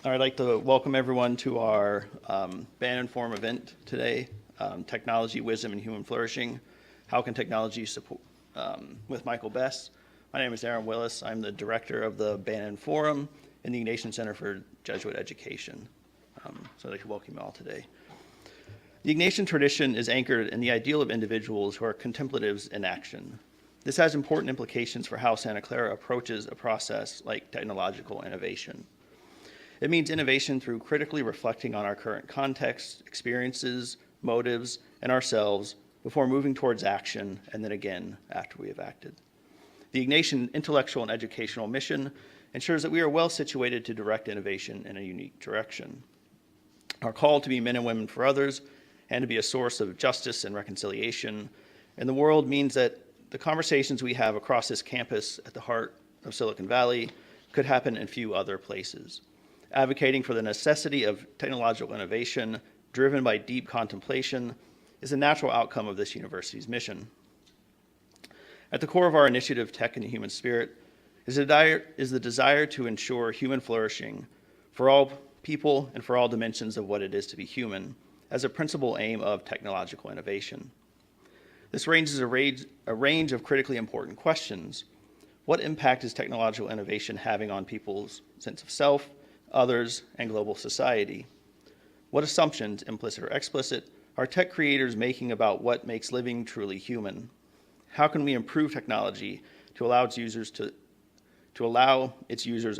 I'd like to welcome everyone to our Bannan Forum event today, Technology, Wisdom, and Human Flourishing. How can technology support, with Michael Bess. My name is Aaron Willis. I'm the director of the Bannan Forum in the Ignatian Center for Jesuit Education. So I'd like to welcome you all today. The Ignatian tradition is anchored in the ideal of individuals who are contemplatives in action. This has important implications for how Santa Clara approaches a process like technological innovation. It means innovation through critically reflecting on our current context, experiences, motives, and ourselves before moving towards action, and then again after we have acted. The Ignatian intellectual and educational mission ensures that we are well situated to direct innovation in a unique direction. Our call to be men and women for others and to be a source of justice and reconciliation in the world means that the conversations we have across this campus at the heart of Silicon Valley could happen in few other places. Advocating for the necessity of technological innovation driven by deep contemplation is a natural outcome of this university's mission. At the core of our initiative, Tech and the Human Spirit, is the desire to ensure human flourishing for all people and for all dimensions of what it is to be human as a principal aim of technological innovation. This raises a range of critically important questions. What impact is technological innovation having on people's sense of self, others, and global society? What assumptions, implicit or explicit, are tech creators making about what makes living truly human? How can we improve technology to allow its users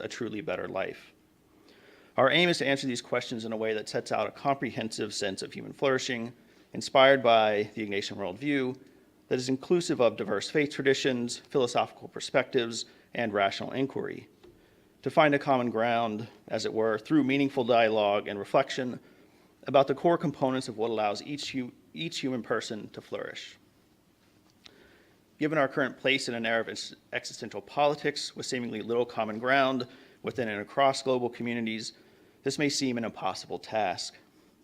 a truly better life? Our aim is to answer these questions in a way that sets out a comprehensive sense of human flourishing, inspired by the Ignatian worldview that is inclusive of diverse faith traditions, philosophical perspectives, and rational inquiry, to find a common ground, as it were, through meaningful dialogue and reflection about the core components of what allows each human person to flourish. Given our current place in an era of existential politics with seemingly little common ground within and across global communities, this may seem an impossible task.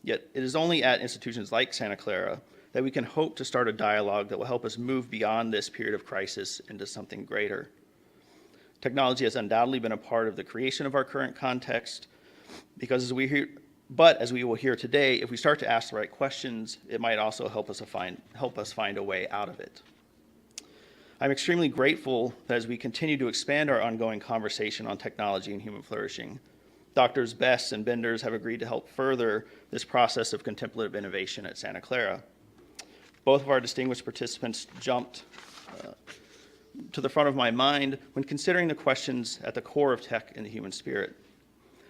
Yet it is only at institutions like Santa Clara that we can hope to start a dialogue that will help us move beyond this period of crisis into something greater. Technology has undoubtedly been a part of the creation of our current context, because as we will hear today, if we start to ask the right questions, it might also help us find a way out of it. I'm extremely grateful that as we continue to expand our ongoing conversation on technology and human flourishing, Drs. Bess and Benders have agreed to help further this process of contemplative innovation at Santa Clara. Both of our distinguished participants jumped to the front of my mind when considering the questions at the core of tech and the human spirit.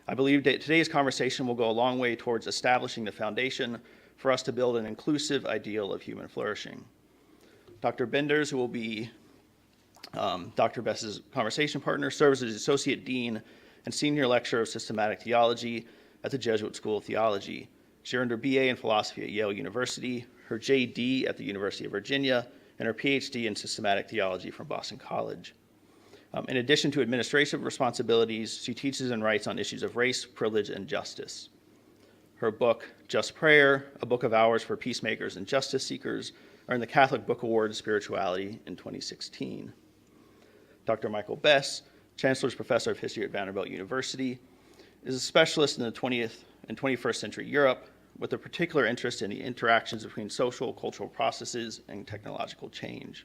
I believe that today's conversation will go a long way towards establishing the foundation for us to build an inclusive ideal of human flourishing. Dr. Benders, who will be Dr. Bess's conversation partner, serves as Associate Dean and Senior Lecturer of Systematic Theology at the Jesuit School of Theology. She earned her BA in Philosophy at Yale University, her JD at the University of Virginia, and her PhD in Systematic Theology from Boston College. In addition to administrative responsibilities, she teaches and writes on issues of race, privilege, and justice. Her book, Just Prayer, A Book of Hours for Peacemakers and Justice Seekers, earned the Catholic Book Award Spirituality in 2016. Dr. Michael Bess, Chancellor's Professor of History at Vanderbilt University, is a specialist in the 20th and 21st century Europe, with a particular interest in the interactions between social, cultural processes, and technological change.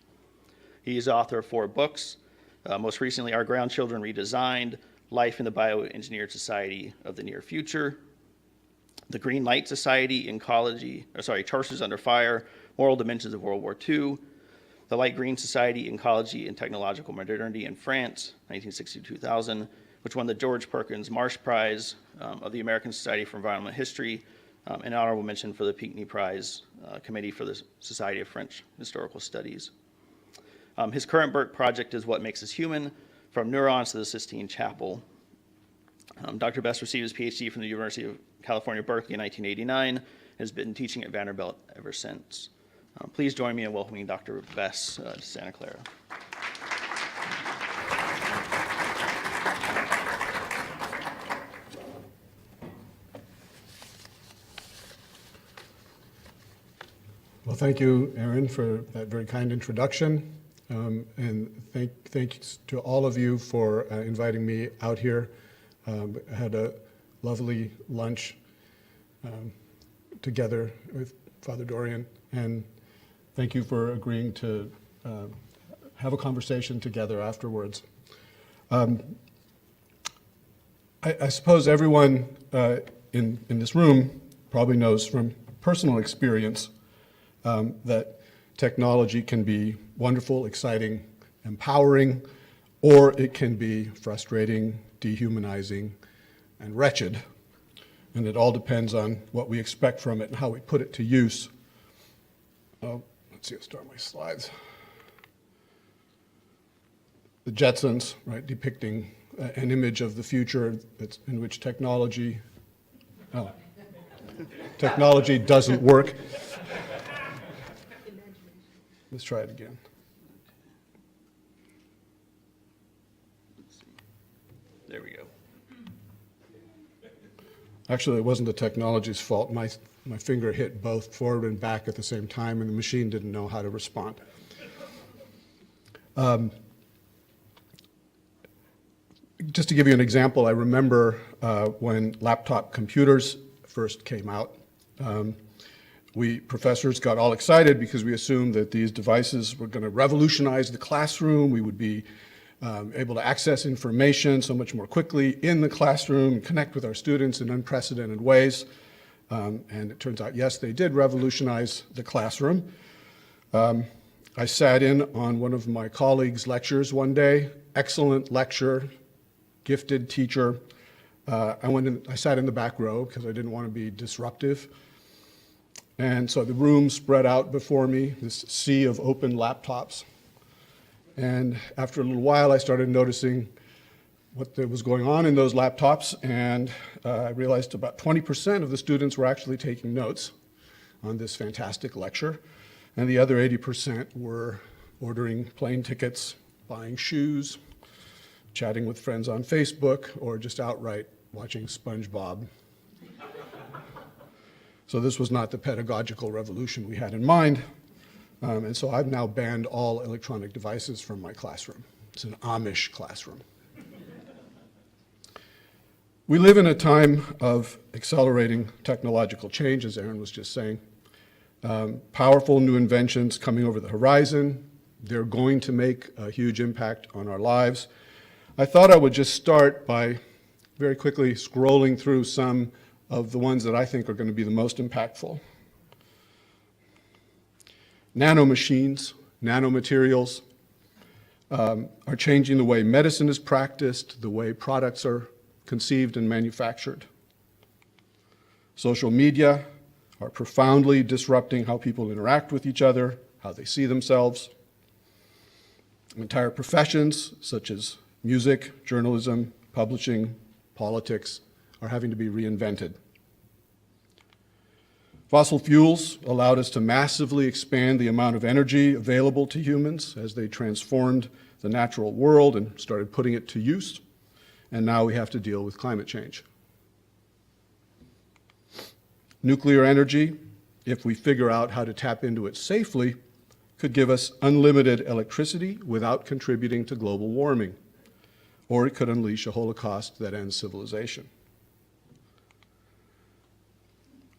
He is author of 4 books, most recently Our Ground Children Redesigned, Life in the Bioengineered Society of the Near Future, The Green Light Society, Charters Under Fire, Moral Dimensions of World War II, The Light Green Society, Ecology and Technological Modernity in France, 1960-2000, which won the George Perkins Marsh Prize of the American Society for Environmental History, an honorable mention for the Pinckney Prize Committee for the Society of French Historical Studies. His current Burke project is What Makes Us Human, From Neurons to the Sistine Chapel. Dr. Bess received his PhD from the University of California, Berkeley in 1989, and has been teaching at Vanderbilt ever since. Please join me in welcoming Dr. Bess to Santa Clara. Well, thank you, Aaron, for that very kind introduction. And thanks to all of you for inviting me out here. I had a lovely lunch together with Father Dorian, and thank you for agreeing to have a conversation together afterwards. I suppose everyone in this room probably knows from personal experience that technology can be wonderful, exciting, empowering, or it can be frustrating, dehumanizing, and wretched. And it all depends on what we expect from it and how we put it to use. Oh, let's see, I'll start my slides. The Jetsons, right, depicting an image of the future that's in which technology doesn't work. Let's try it again. There we go. Actually, it wasn't the technology's fault. My finger hit both forward and back at the same time, and the machine didn't know how to respond. Just to give you an example, I remember when laptop computers first came out, we professors got all excited because we assumed that these devices were going to revolutionize the classroom. We would be able to access information so much more quickly in the classroom and connect with our students in unprecedented ways. And it turns out, yes, they did revolutionize the classroom. I sat in on one of my colleagues' lectures one day, excellent lecture, gifted teacher. I sat in the back row because I didn't want to be disruptive. And so the room spread out before me, this sea of open laptops. And after a little while, I started noticing what was going on in those laptops, and I realized about 20% of the students were actually taking notes on this fantastic lecture, and the other 80% were ordering plane tickets, buying shoes, chatting with friends on Facebook, or just outright watching SpongeBob. So this was not the pedagogical revolution we had in mind. And so I've now banned all electronic devices from my classroom. It's an Amish classroom. We live in a time of accelerating technological change, as Aaron was just saying. Powerful new inventions coming over the horizon. They're going to make a huge impact on our lives. I thought I would just start by very quickly scrolling through some of the ones that I think are going to be the most impactful. Nanomachines, nanomaterials are changing the way medicine is practiced, the way products are conceived and manufactured. Social media are profoundly disrupting how people interact with each other, how they see themselves. Entire professions, such as music, journalism, publishing, politics, are having to be reinvented. Fossil fuels allowed us to massively expand the amount of energy available to humans as they transformed the natural world and started putting it to use. And now we have to deal with climate change. Nuclear energy, if we figure out how to tap into it safely, could give us unlimited electricity without contributing to global warming. Or it could unleash a holocaust that ends civilization.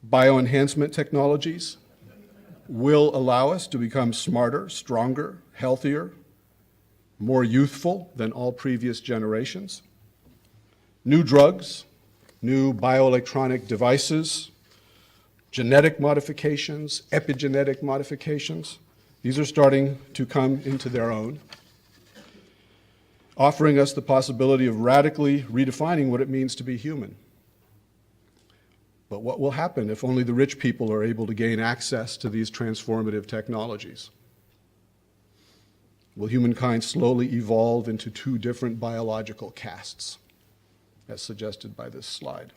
Bioenhancement technologies will allow us to become smarter, stronger, healthier, more youthful than all previous generations. New drugs, new bioelectronic devices, genetic modifications, epigenetic modifications, these are starting to come into their own, offering us the possibility of radically redefining what it means to be human. But what will happen if only the rich people are able to gain access to these transformative technologies? Will humankind slowly evolve into two different biological castes, as suggested by this slide?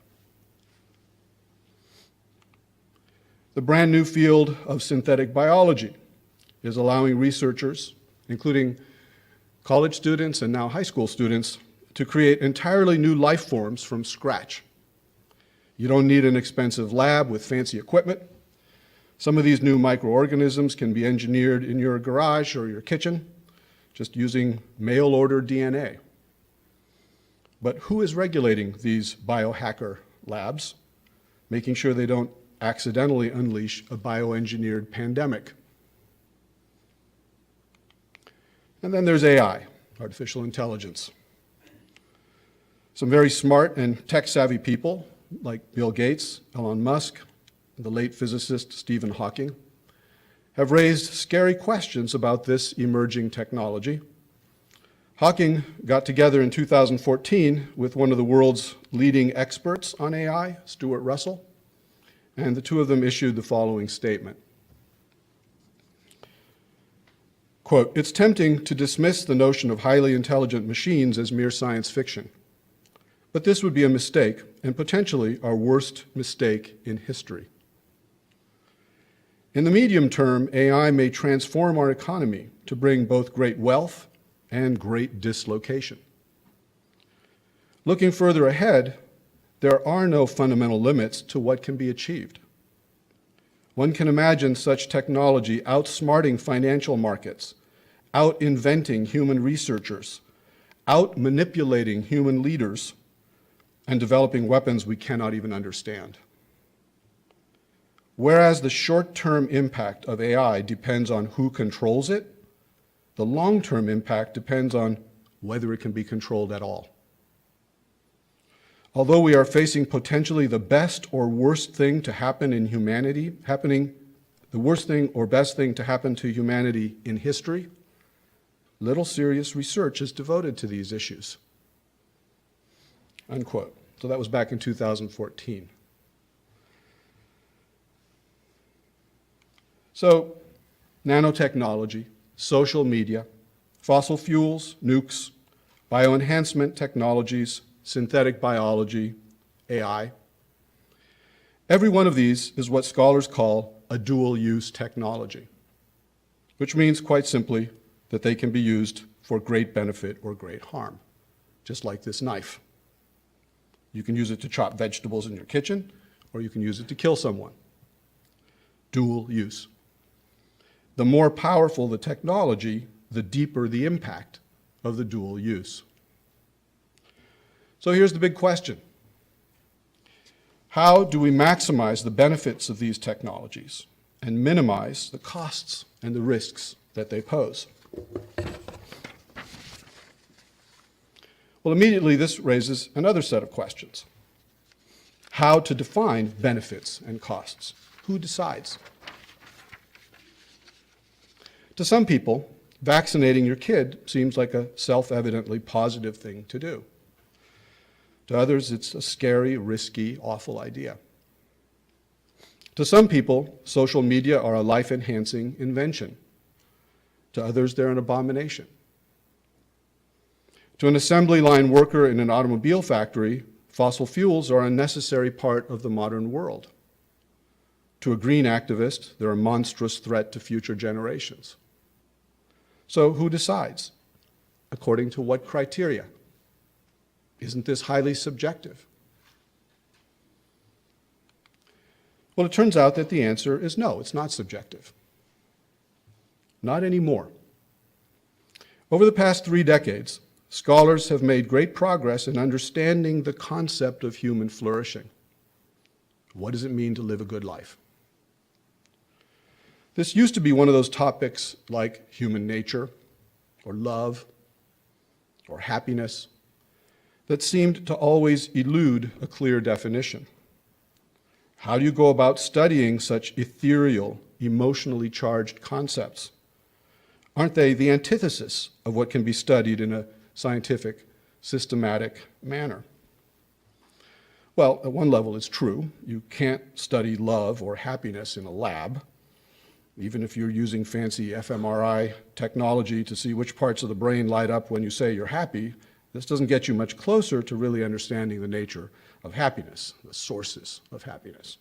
The brand new field of synthetic biology is allowing researchers, including college students and now high school students, to create entirely new life forms from scratch. You don't need an expensive lab with fancy equipment. Some of these new microorganisms can be engineered in your garage or your kitchen, just using mail-order DNA. But who is regulating these biohacker labs, making sure they don't accidentally unleash a bioengineered pandemic. And then there's AI, artificial intelligence. Some very smart and tech-savvy people, like Bill Gates, Elon Musk, and the late physicist Stephen Hawking, have raised scary questions about this emerging technology. Hawking got together in 2014 with one of the world's leading experts on AI, Stuart Russell, and the two of them issued the following statement. Quote, "It's tempting to dismiss the notion of highly intelligent machines as mere science fiction, but this would be a mistake, and potentially our worst mistake in history. In the medium term, AI may transform our economy to bring both great wealth and great dislocation. Looking further ahead, there are no fundamental limits to what can be achieved. One can imagine such technology outsmarting financial markets, out-inventing human researchers, out-manipulating human leaders, and developing weapons we cannot even understand. Whereas the short-term impact of AI depends on who controls it, the long-term impact depends on whether it can be controlled at all. Although we are facing potentially the best or worst thing to happen in humanity, the worst thing or best thing to happen to humanity in history, little serious research is devoted to these issues." Unquote. So that was back in 2014. So, nanotechnology, social media, fossil fuels, nukes, bioenhancement technologies, synthetic biology, AI. Every one of these is what scholars call a dual-use technology, which means quite simply that they can be used for great benefit or great harm, just like this knife. You can use it to chop vegetables in your kitchen, or you can use it to kill someone. Dual use. The more powerful the technology, the deeper the impact of the dual use. So here's the big question. How do we maximize the benefits of these technologies and minimize the costs and the risks that they pose? Well, immediately this raises another set of questions. How to define benefits and costs? Who decides? To some people, vaccinating your kid seems like a self-evidently positive thing to do. To others, it's a scary, risky, awful idea. To some people, social media are a life-enhancing invention. To others, they're an abomination. To an assembly line worker in an automobile factory, fossil fuels are a necessary part of the modern world. To a green activist, they're a monstrous threat to future generations. So who decides? According to what criteria? Isn't this highly subjective? Well, it turns out that the answer is no, it's not subjective. Not anymore. Over the past 3 decades, scholars have made great progress in understanding the concept of human flourishing. What does it mean to live a good life? This used to be one of those topics like human nature, or love, or happiness, that seemed to always elude a clear definition. How do you go about studying such ethereal, emotionally charged concepts? Aren't they the antithesis of what can be studied in a scientific, systematic manner? Well, at one level it's true. You can't study love or happiness in a lab, even if you're using fancy fMRI technology to see which parts of the brain light up when you say you're happy. This doesn't get you much closer to really understanding the nature of happiness, the sources of happiness.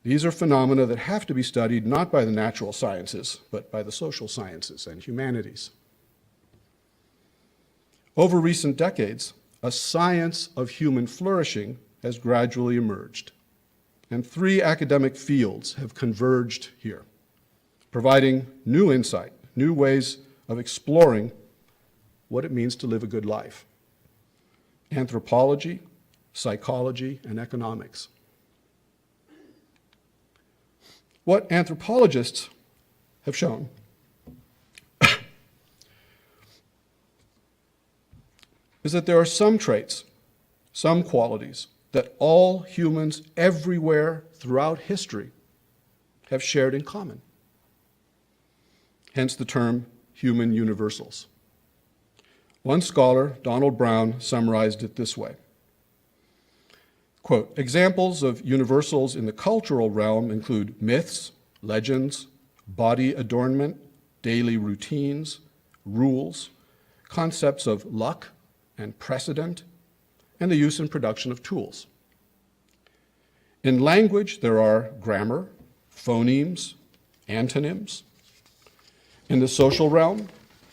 These are phenomena that have to be studied not by the natural sciences, but by the social sciences and humanities. Over recent decades, a science of human flourishing has gradually emerged, and 3 academic fields have converged here, providing new insight, new ways of exploring what it means to live a good life. Anthropology, psychology, and economics. What anthropologists have shown is that there are some traits, some qualities that all humans everywhere throughout history have shared in common. Hence the term human universals. One scholar, Donald Brown, summarized it this way. Quote, examples of universals in the cultural realm include myths, legends, body adornment, daily routines, rules, concepts of luck and precedent, and the use and production of tools. In language, there are grammar, phonemes, antonyms. In the social realm,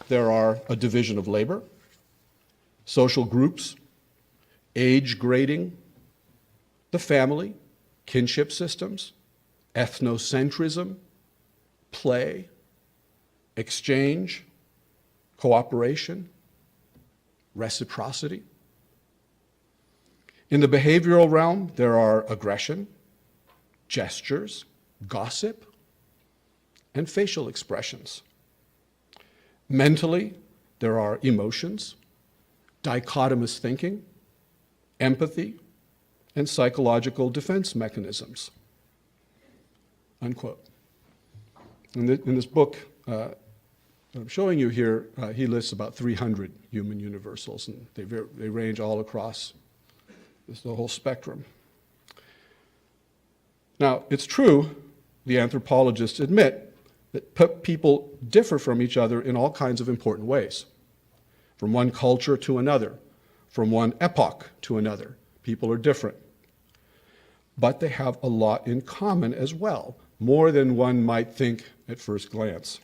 there are a division of labor, social groups, age grading, the family, kinship systems, ethnocentrism, play, exchange, cooperation, reciprocity. In the behavioral realm, there are aggression, gestures, gossip, and facial expressions. Mentally, there are emotions, dichotomous thinking, empathy, and psychological defense mechanisms, unquote. In this book I'm showing you here, he lists about 300 human universals, and they range all across the whole spectrum. Now, it's true, the anthropologists admit, that people differ from each other in all kinds of important ways. From one culture to another, from one epoch to another, people are different. But they have a lot in common as well, more than one might think at first glance.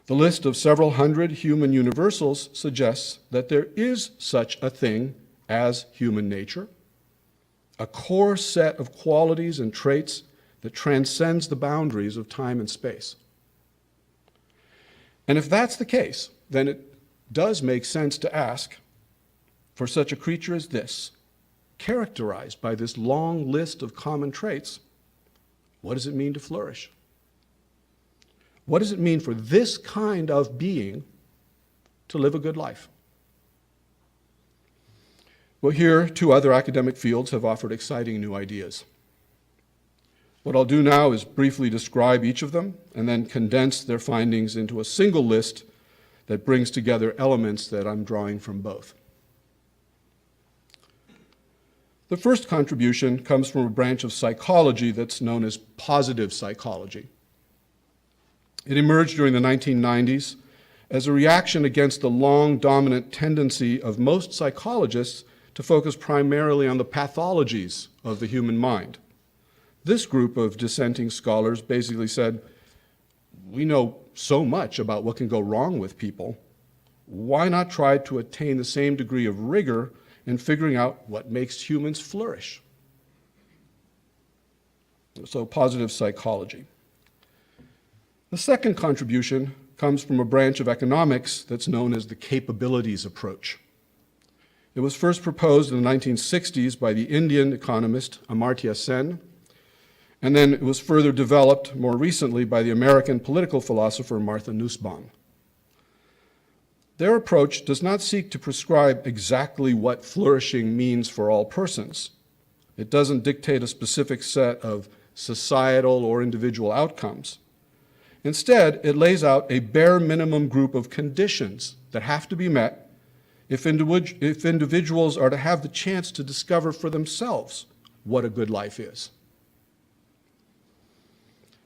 The list of several hundred human universals suggests that there is such a thing as human nature, a core set of qualities and traits that transcends the boundaries of time and space. And if that's the case, then it does make sense to ask, for such a creature as this, characterized by this long list of common traits, what does it mean to flourish? What does it mean for this kind of being to live a good life? Well, here, two other academic fields have offered exciting new ideas. What I'll do now is briefly describe each of them and then condense their findings into a single list that brings together elements that I'm drawing from both. The first contribution comes from a branch of psychology that's known as positive psychology. It emerged during the 1990s as a reaction against the long dominant tendency of most psychologists to focus primarily on the pathologies of the human mind. This group of dissenting scholars basically said, we know so much about what can go wrong with people. Why not try to attain the same degree of rigor in figuring out what makes humans flourish? So, positive psychology. The second contribution comes from a branch of economics that's known as the capabilities approach. It was first proposed in the 1960s by the Indian economist Amartya Sen, and then it was further developed more recently by the American political philosopher Martha Nussbaum. Their approach does not seek to prescribe exactly what flourishing means for all persons. It doesn't dictate a specific set of societal or individual outcomes. Instead, it lays out a bare minimum group of conditions that have to be met if individuals are to have the chance to discover for themselves what a good life is.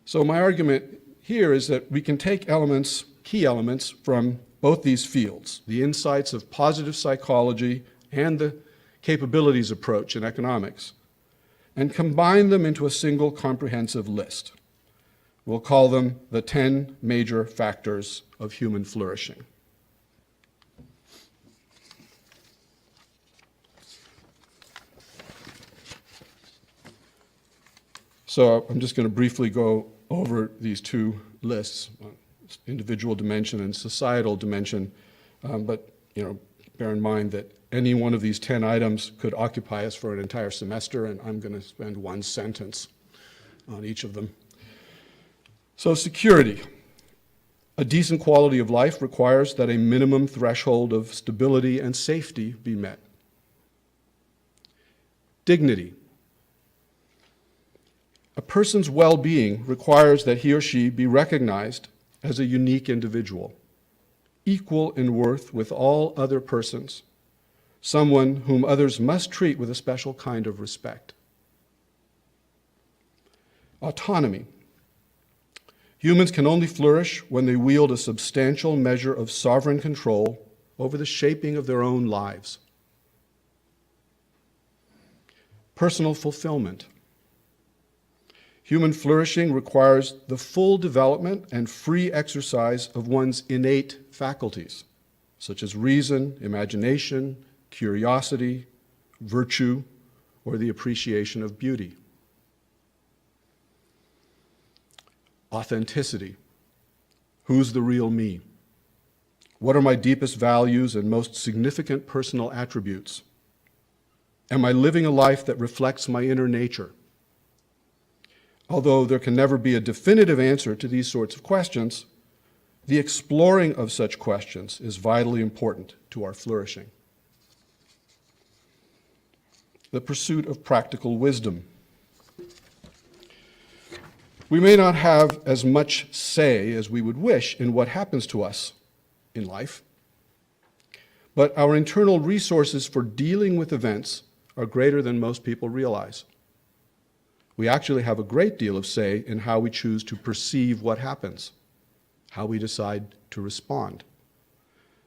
So my argument here is that we can take elements, key elements, from both these fields, the insights of positive psychology and the capabilities approach in economics, and combine them into a single comprehensive list. We'll call them the 10 major factors of human flourishing. So I'm just going to briefly go over these two lists, individual dimension and societal dimension, but bear in mind that any one of these 10 items could occupy us for an entire semester, and I'm going to spend one sentence on each of them. So security. A decent quality of life requires that a minimum threshold of stability and safety be met. Dignity. A person's well-being requires that he or she be recognized as a unique individual, equal in worth with all other persons, someone whom others must treat with a special kind of respect. Autonomy. Humans can only flourish when they wield a substantial measure of sovereign control over the shaping of their own lives. Personal fulfillment. Human flourishing requires the full development and free exercise of one's innate faculties, such as reason, imagination, curiosity, virtue, or the appreciation of beauty. Authenticity. Who's the real me? What are my deepest values and most significant personal attributes? Am I living a life that reflects my inner nature? Although there can never be a definitive answer to these sorts of questions, the exploring of such questions is vitally important to our flourishing. The pursuit of practical wisdom. We may not have as much say as we would wish in what happens to us in life, but our internal resources for dealing with events are greater than most people realize. We actually have a great deal of say in how we choose to perceive what happens, how we decide to respond.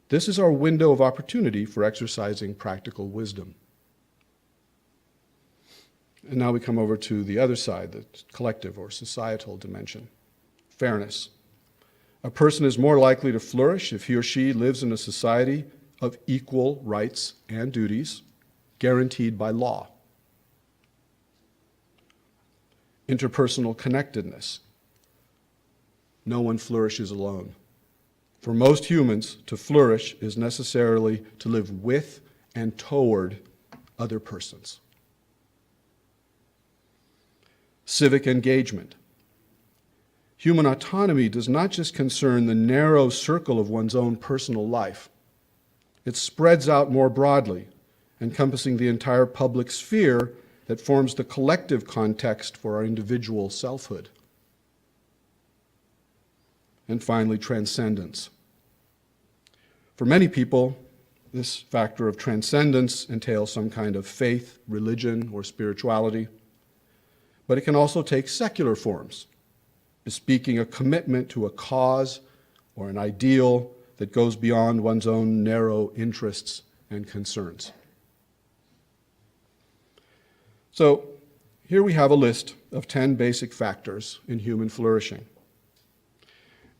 This is our window of opportunity for exercising practical wisdom. And now we come over to the other side, the collective or societal dimension. Fairness. A person is more likely to flourish if he or she lives in a society of equal rights and duties guaranteed by law. Interpersonal connectedness. No one flourishes alone. For most humans, to flourish is necessarily to live with and toward other persons. Civic engagement. Human autonomy does not just concern the narrow circle of one's own personal life. It spreads out more broadly, encompassing the entire public sphere that forms the collective context for our individual selfhood. And finally, transcendence. For many people, this factor of transcendence entails some kind of faith, religion, or spirituality, but it can also take secular forms, bespeaking a commitment to a cause or an ideal that goes beyond one's own narrow interests and concerns. So here we have a list of 10 basic factors in human flourishing.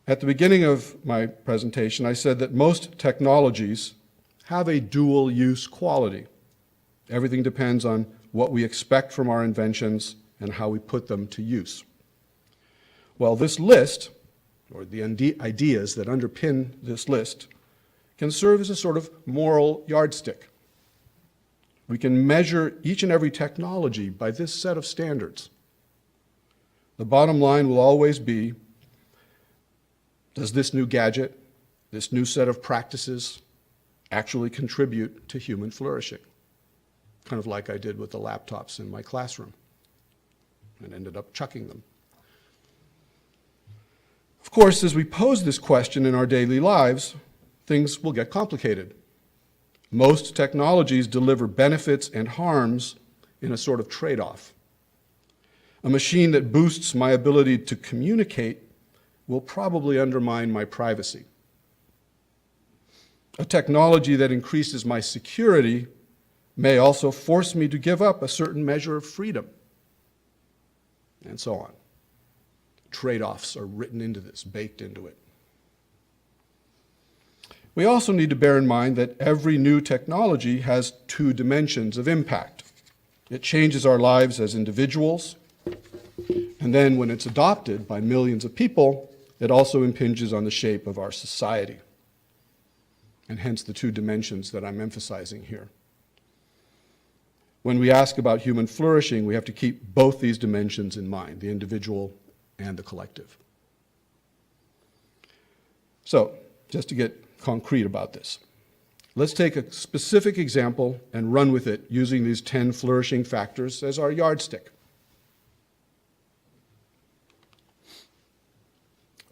At the beginning of my presentation, I said that most technologies have a dual-use quality. Everything depends on what we expect from our inventions and how we put them to use. Well, this list, or the ideas that underpin this list, can serve as a sort of moral yardstick. We can measure each and every technology by this set of standards. The bottom line will always be, does this new gadget, this new set of practices, actually contribute to human flourishing? Kind of like I did with the laptops in my classroom and ended up chucking them. Of course, as we pose this question in our daily lives, things will get complicated. Most technologies deliver benefits and harms in a sort of trade-off. A machine that boosts my ability to communicate will probably undermine my privacy. A technology that increases my security may also force me to give up a certain measure of freedom, and so on. Trade-offs are written into this, baked into it. We also need to bear in mind that every new technology has two dimensions of impact. It changes our lives as individuals, and then when it's adopted by millions of people, it also impinges on the shape of our society. and hence the two dimensions that I'm emphasizing here. When we ask about human flourishing, we have to keep both these dimensions in mind, the individual and the collective. So, just to get concrete about this, let's take a specific example and run with it using these 10 flourishing factors as our yardstick.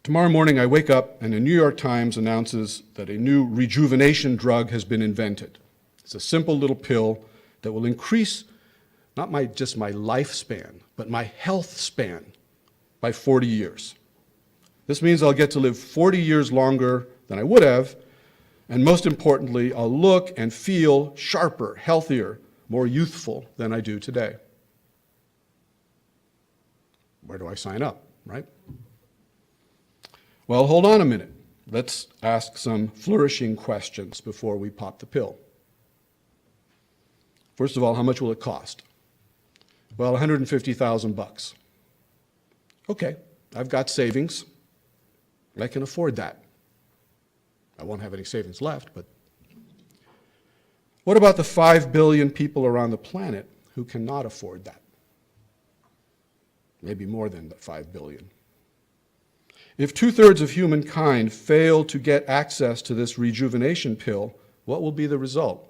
Tomorrow morning I wake up and the New York Times announces that a new rejuvenation drug has been invented. It's a simple little pill that will increase not just my lifespan, but my health span by 40 years. This means I'll get to live 40 years longer than I would have, and most importantly, I'll look and feel sharper, healthier, more youthful than I do today. Where do I sign up, right? Well, hold on a minute. Let's ask some flourishing questions before we pop the pill. First of all, how much will it cost? Well, $150,000. Okay, I've got savings. I can afford that. I won't have any savings left, but what about the 5 billion people around the planet who cannot afford that? Maybe more than the 5 billion. If 2/3 of humankind fail to get access to this rejuvenation pill, what will be the result?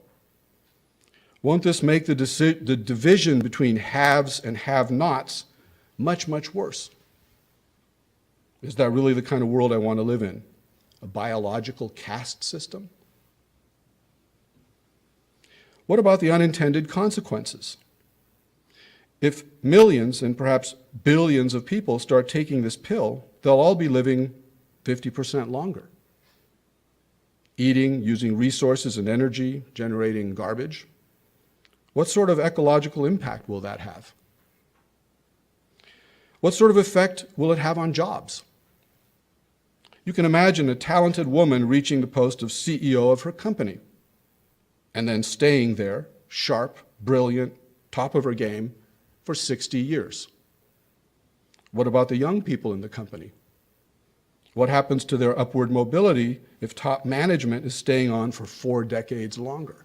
Won't this make the division between haves and have-nots much, much worse? Is that really the kind of world I want to live in? A biological caste system? What about the unintended consequences? If millions and perhaps billions of people start taking this pill, they'll all be living 50% longer. Eating, using resources and energy, generating garbage. What sort of ecological impact will that have? What sort of effect will it have on jobs? You can imagine a talented woman reaching the post of CEO of her company and then staying there, sharp, brilliant, top of her game, for 60 years. What about the young people in the company? What happens to their upward mobility if top management is staying on for 4 decades longer?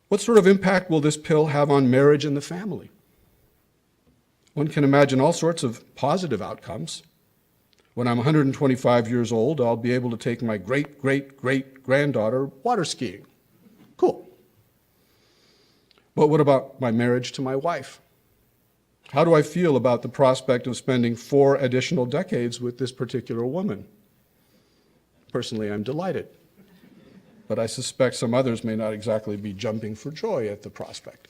What sort of impact will this pill have on marriage and the family? One can imagine all sorts of positive outcomes. When I'm 125 years old, I'll be able to take my great-great-great-granddaughter water skiing. Cool. But what about my marriage to my wife? How do I feel about the prospect of spending 4 additional decades with this particular woman? Personally, I'm delighted. But I suspect some others may not exactly be jumping for joy at the prospect.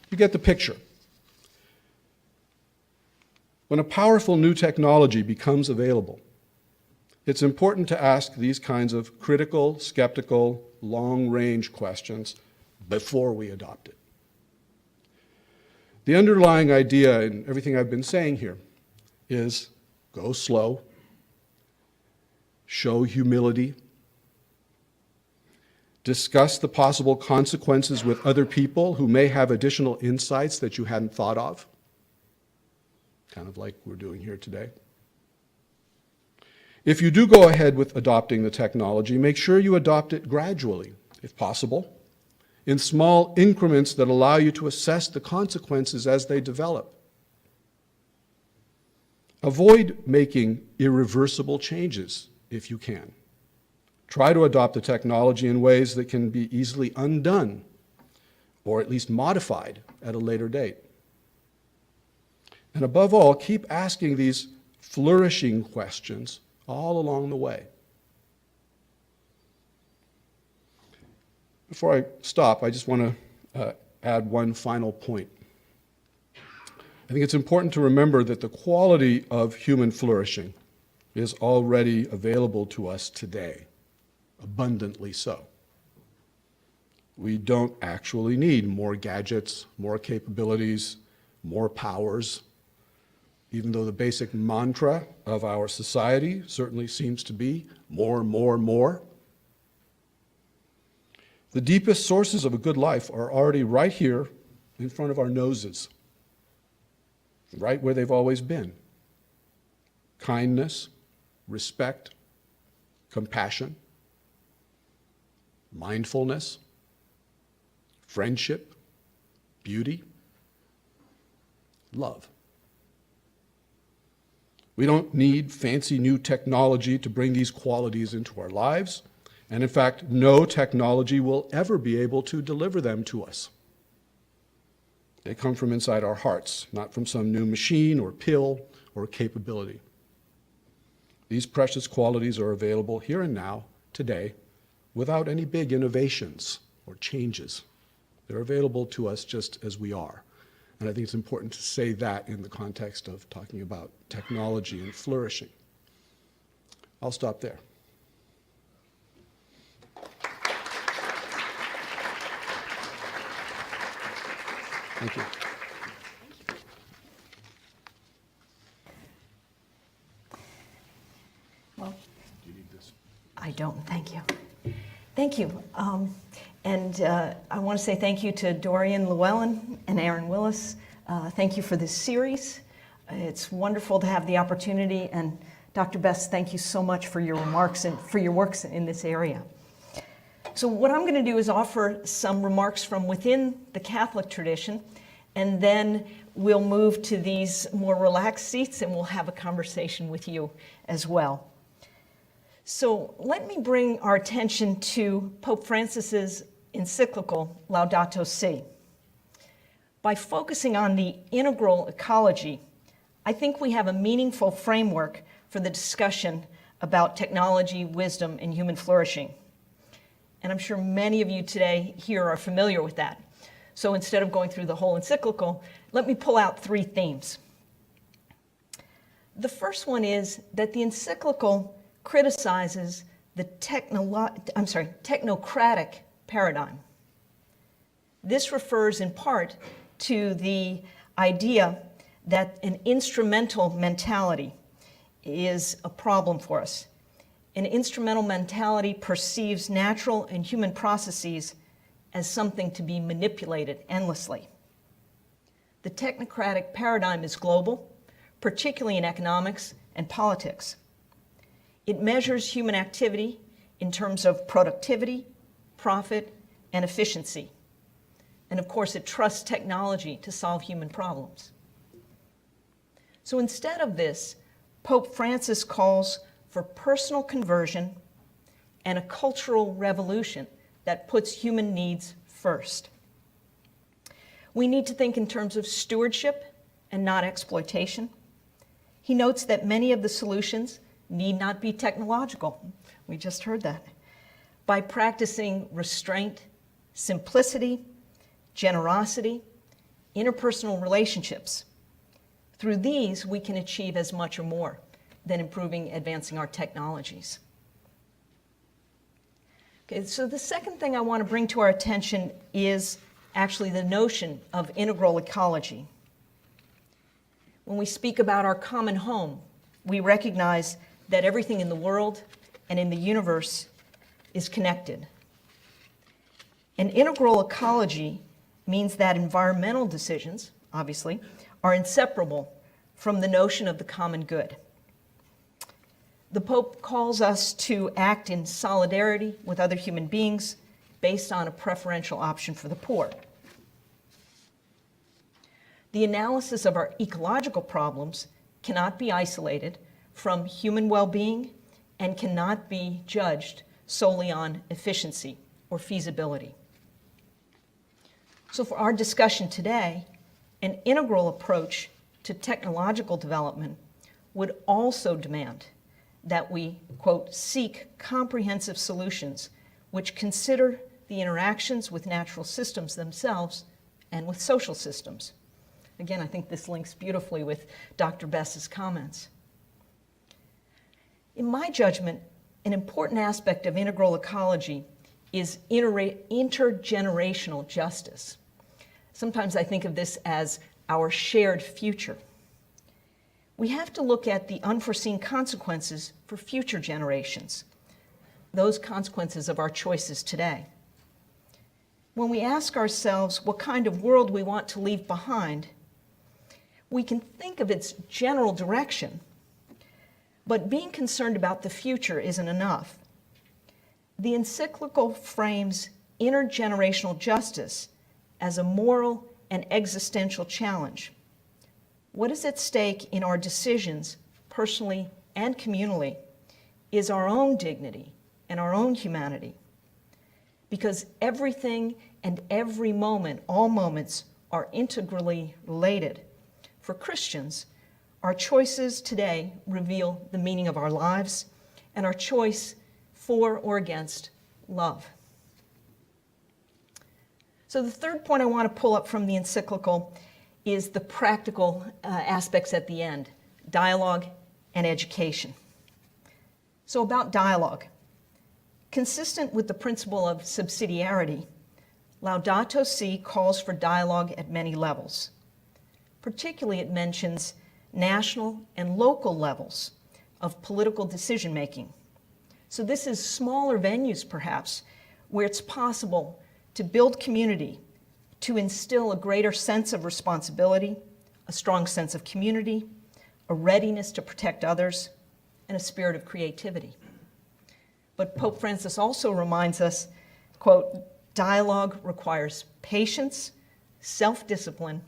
You get the picture. When a powerful new technology becomes available, it's important to ask these kinds of critical, skeptical, long-range questions before we adopt it. The underlying idea in everything I've been saying here is go slow, show humility, discuss the possible consequences with other people who may have additional insights that you hadn't thought of, kind of like we're doing here today. If you do go ahead with adopting the technology, make sure you adopt it gradually, if possible, in small increments that allow you to assess the consequences as they develop. Avoid making irreversible changes if you can. Try to adopt the technology in ways that can be easily undone, or at least modified at a later date. And above all, keep asking these flourishing questions all along the way. Before I stop, I just want to add one final point. I think it's important to remember that the quality of human flourishing is already available to us today, abundantly so. We don't actually need more gadgets, more capabilities, more powers, even though the basic mantra of our society certainly seems to be more, more, more. The deepest sources of a good life are already right here in front of our noses, right where they've always been. Kindness, respect, compassion, mindfulness, friendship, beauty, love. We don't need fancy new technology to bring these qualities into our lives, and in fact, no technology will ever be able to deliver them to us. They come from inside our hearts, not from some new machine or pill or capability. These precious qualities are available here and now, today, without any big innovations or changes. They're available to us just as we are. And I think it's important to say that in the context of talking about technology and flourishing. I'll stop there. Thank you. Well, Do you need this? I don't, thank you. Thank you. I want to say thank you to Dorian Llewellyn and Aaron Willis. Thank you for this series. It's wonderful to have the opportunity, and Dr. Bess, thank you so much for your remarks and for your works in this area. So what I'm going to do is offer some remarks from within the Catholic tradition, and then we'll move to these more relaxed seats and we'll have a conversation with you as well. So let me bring our attention to Pope Francis's encyclical Laudato Si. By focusing on the integral ecology, I think we have a meaningful framework for the discussion about technology, wisdom, and human flourishing. And I'm sure many of you today here are familiar with that. So instead of going through the whole encyclical, let me pull out 3 themes. The first one is that the encyclical criticizes the technocratic paradigm. This refers in part to the idea that an instrumental mentality is a problem for us. An instrumental mentality perceives natural and human processes as something to be manipulated endlessly. The technocratic paradigm is global, particularly in economics and politics. It measures human activity in terms of productivity, profit, and efficiency. And of course, it trusts technology to solve human problems. So instead of this, Pope Francis calls for personal conversion and a cultural revolution that puts human needs first. We need to think in terms of stewardship and not exploitation. He notes that many of the solutions need not be technological. We just heard that. By practicing restraint, simplicity, generosity, interpersonal relationships. Through these, we can achieve as much or more than advancing our technologies. Okay, so the second thing I want to bring to our attention is actually the notion of integral ecology. When we speak about our common home, we recognize that everything in the world and in the universe is connected. An integral ecology means that environmental decisions, obviously, are inseparable from the notion of the common good. The Pope calls us to act in solidarity with other human beings based on a preferential option for the poor. The analysis of our ecological problems cannot be isolated from human well-being and cannot be judged solely on efficiency or feasibility. So for our discussion today, an integral approach to technological development would also demand that we, quote, seek comprehensive solutions which consider the interactions with natural systems themselves and with social systems. Again, I think this links beautifully with Dr. Bess's comments. In my judgment, an important aspect of integral ecology is intergenerational justice. Sometimes I think of this as our shared future. We have to look at the unforeseen consequences for future generations, those consequences of our choices today. When we ask ourselves what kind of world we want to leave behind, we can think of its general direction, But being concerned about the future isn't enough. The encyclical frames intergenerational justice as a moral and existential challenge. What is at stake in our decisions, personally and communally, is our own dignity and our own humanity. Because everything and every moment, all moments, are integrally related. For Christians, our choices today reveal the meaning of our lives and our choice for or against love. So the third point I want to pull up from the encyclical is the practical aspects at the end, dialogue and education. So about dialogue. Consistent with the principle of subsidiarity, Laudato Si calls for dialogue at many levels. Particularly, it mentions national and local levels of political decision-making. So this is smaller venues, perhaps, where it's possible to build community, to instill a greater sense of responsibility, a strong sense of community, a readiness to protect others, and a spirit of creativity. But Pope Francis also reminds us, quote, dialogue requires patience, self-discipline,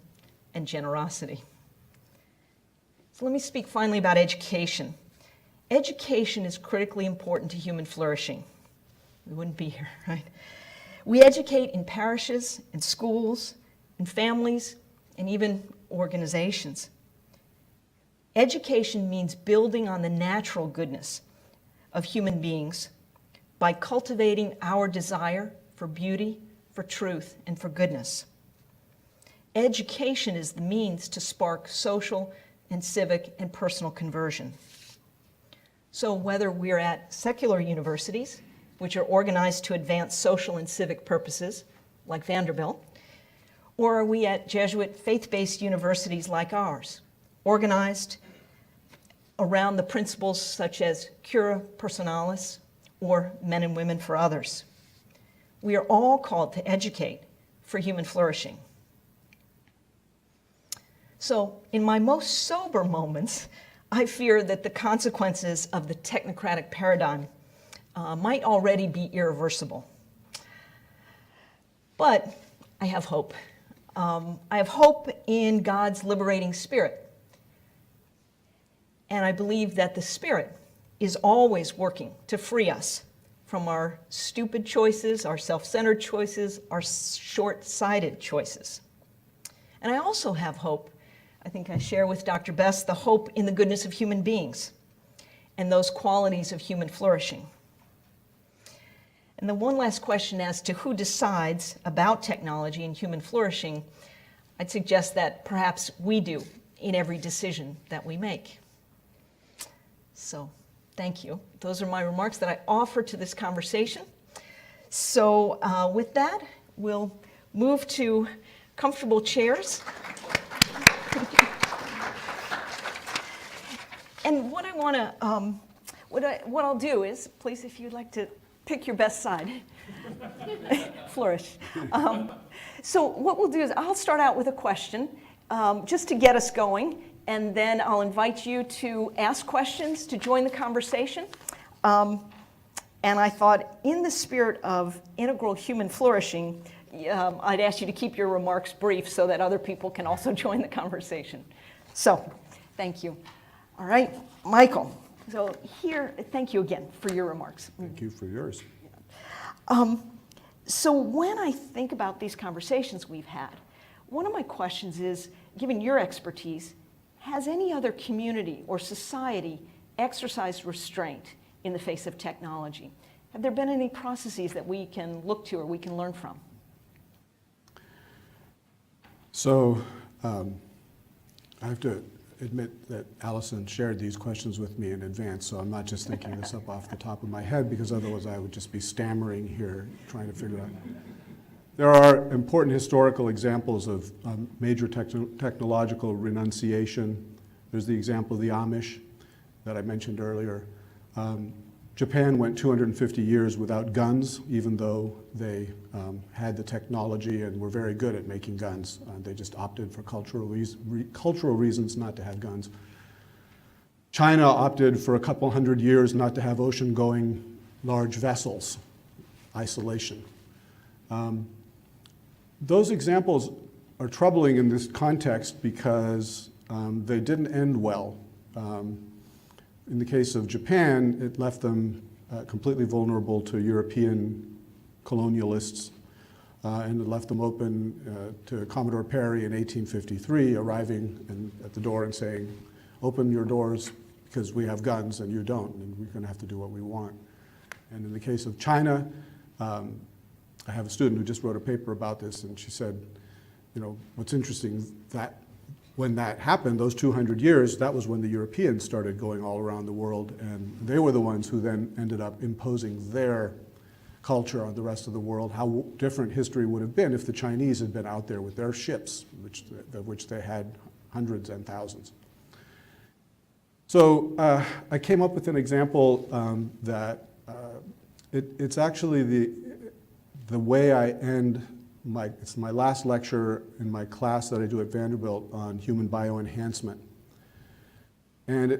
and generosity. So let me speak finally about education. Education is critically important to human flourishing. We wouldn't be here, right? We educate in parishes, in schools, in families, and even organizations. Education means building on the natural goodness of human beings by cultivating our desire for beauty, for truth, and for goodness. Education is the means to spark social and civic and personal conversion. So whether we're at secular universities, which are organized to advance social and civic purposes, like Vanderbilt, or are we at Jesuit faith-based universities like ours, organized around the principles such as cura personalis or men and women for others. We are all called to educate for human flourishing. So in my most sober moments, I fear that the consequences of the technocratic paradigm might already be irreversible. But I have hope. I have hope in God's liberating spirit. And I believe that the Spirit is always working to free us from our stupid choices, our self-centered choices, our short-sighted choices. And I also have hope, I think I share with Dr. Bess, the hope in the goodness of human beings and those qualities of human flourishing. And the one last question as to who decides about technology and human flourishing, I'd suggest that perhaps we do in every decision that we make. So thank you. Those are my remarks that I offer to this conversation. So with that, we'll move to comfortable chairs. And what I want to, what I'll do is, please, if you'd like to pick your best side, flourish. So what we'll do is I'll start out with a question just to get us going. And then I'll invite you to ask questions, to join the conversation. And I thought, in the spirit of integral human flourishing, I'd ask you to keep your remarks brief so that other people can also join the conversation. So, thank you. All right, Michael. So here, thank you again for your remarks. Thank you for yours. So when I think about these conversations we've had, one of my questions is, given your expertise, has any other community or society exercised restraint in the face of technology? Have there been any processes that we can look to or we can learn from? So I have to admit that Alison shared these questions with me in advance, so I'm not just thinking this up off the top of my head, because otherwise I would just be stammering here trying to figure out. There are important historical examples of major technological renunciation. There's the example of the Amish that I mentioned earlier. Japan went 250 years without guns, even though they had the technology and were very good at making guns. They just opted for cultural reasons not to have guns. China opted for a couple hundred years not to have ocean-going large vessels, isolation. Those examples are troubling in this context because they didn't end well. In the case of Japan, it left them completely vulnerable to European colonialists, and it left them open to Commodore Perry in 1853, arriving at the door and saying, open your doors because we have guns and you don't, and we're going to have to do what we want. And in the case of China, I have a student who just wrote a paper about this, and she said, you know, what's interesting, that when that happened, those 200 years, that was when the Europeans started going all around the world, and they were the ones who then ended up imposing their culture on the rest of the world. How different history would have been if the Chinese had been out there with their ships, of which they had hundreds and thousands. So I came up with an example that it's actually the way I end it's my last lecture in my class that I do at Vanderbilt on human bioenhancement. And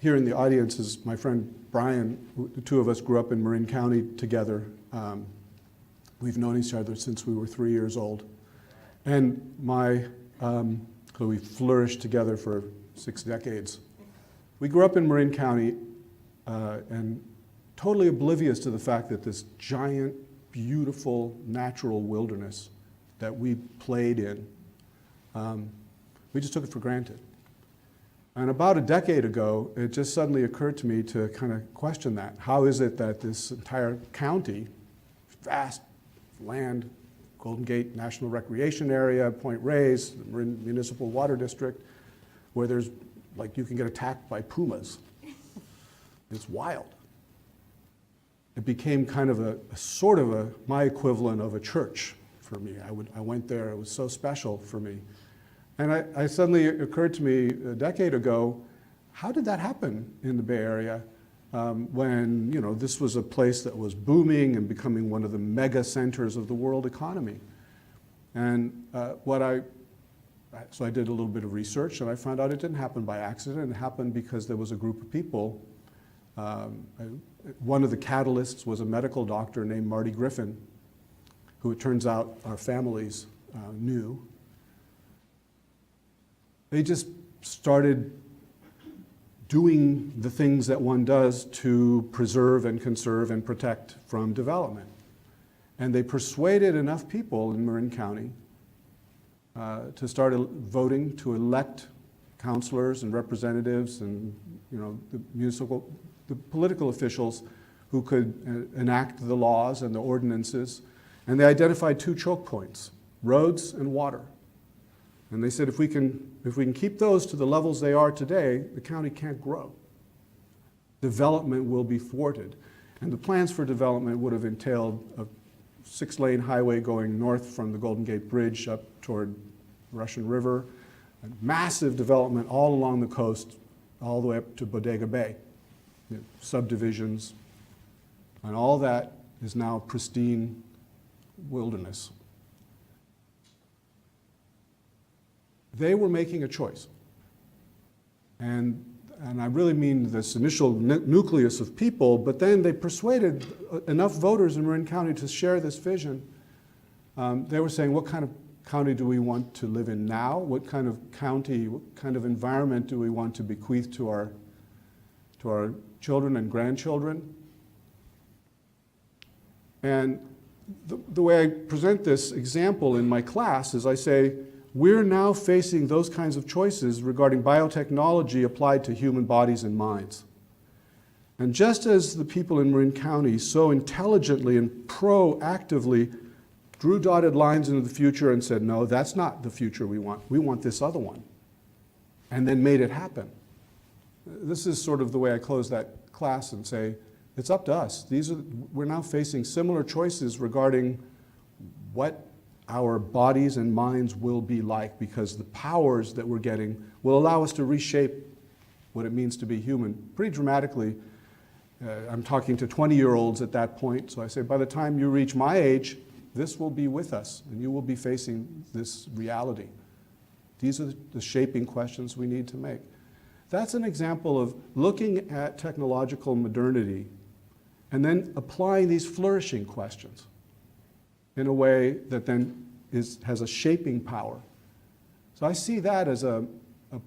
here in the audience is my friend Brian. The two of us grew up in Marin County together. We've known each other since we were 3 years old. And so we flourished together for 6 decades. We grew up in Marin County and totally oblivious to the fact that this giant, beautiful, natural wilderness that we played in, we just took it for granted. And about a decade ago, it just suddenly occurred to me to kind of question that. How is it that this entire county, vast land, Golden Gate National Recreation Area, Point Reyes, the Marin Municipal Water District, where there's, like, you can get attacked by pumas. It's wild. It became kind of my equivalent of a church for me. I went there, it was so special for me. And I suddenly, it occurred to me a decade ago, how did that happen in the Bay Area when, you know, this was a place that was booming and becoming one of the mega centers of the world economy? And so I did a little bit of research, and I found out it didn't happen by accident. It happened because there was a group of people. One of the catalysts was a medical doctor named Marty Griffin, who it turns out our families knew. They just started doing the things that one does to preserve and conserve and protect from development. And they persuaded enough people in Marin County to start voting to elect counselors and representatives and, you know, the political officials who could enact the laws and the ordinances. And they identified 2 choke points, roads and water. And they said if we can keep those to the levels they are today, the county can't grow. Development will be thwarted. And the plans for development would have entailed a 6-lane highway going north from the Golden Gate Bridge up toward Russian River, and massive development all along the coast, all the way up to Bodega Bay, subdivisions, and all that is now pristine wilderness. They were making a choice. And I really mean this initial nucleus of people, but then they persuaded enough voters in Marin County to share this vision. They were saying, what kind of county do we want to live in now? What kind of county, what kind of environment do we want to bequeath to our children and grandchildren? And the way I present this example in my class is I say, we're now facing those kinds of choices regarding biotechnology applied to human bodies and minds. And just as the people in Marin County so intelligently and proactively drew dotted lines into the future and said, no, that's not the future we want this other one, and then made it happen. This is sort of the way I close that class and say, it's up to us. We're now facing similar choices regarding what our bodies and minds will be like, because the powers that we're getting will allow us to reshape what it means to be human pretty dramatically. I'm talking to 20-year-olds at that point, so I say, by the time you reach my age, this will be with us, and you will be facing this reality. These are the shaping questions we need to make. That's an example of looking at technological modernity and then applying these flourishing questions in a way that then has a shaping power. So I see that as a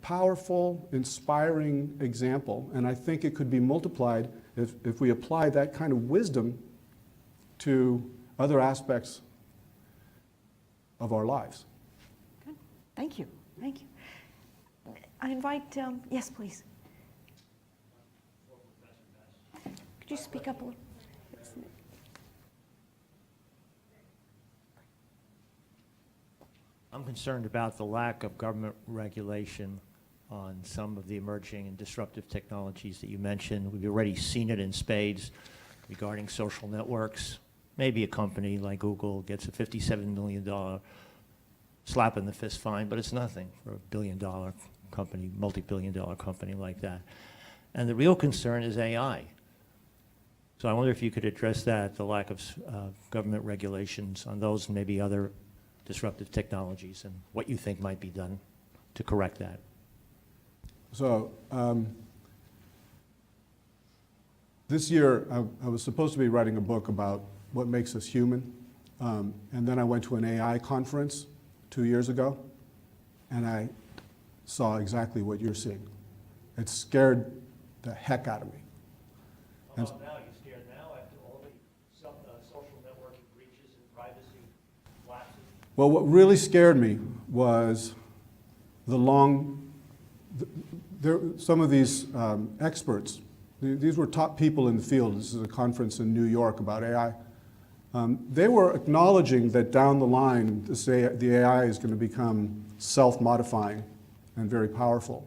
powerful, inspiring example, and I think it could be multiplied if we apply that kind of wisdom to other aspects of our lives. Good. Thank you. Thank you. I invite, yes, please. Could you speak up a little? I'm concerned about the lack of government regulation on some of the emerging and disruptive technologies that you mentioned. We've already seen it in spades regarding social networks. Maybe a company like Google gets a $57 million slap in the fist fine, but it's nothing for a billion-dollar company, multi-billion-dollar company like that. And the real concern is AI. So I wonder if you could address that, the lack of government regulations on those and maybe other disruptive technologies, and what you think might be done to correct that. So this year, I was supposed to be writing a book about what makes us human. And then I went to an AI conference 2 years ago, and I saw exactly what you're seeing. It scared the heck out of me. How about now? You're scared now after all the social networking breaches and privacy lapses? Well, what really scared me was some of these experts, these were top people in the field. This is a conference in New York about AI. They were acknowledging that down the line, the AI is going to become self-modifying and very powerful.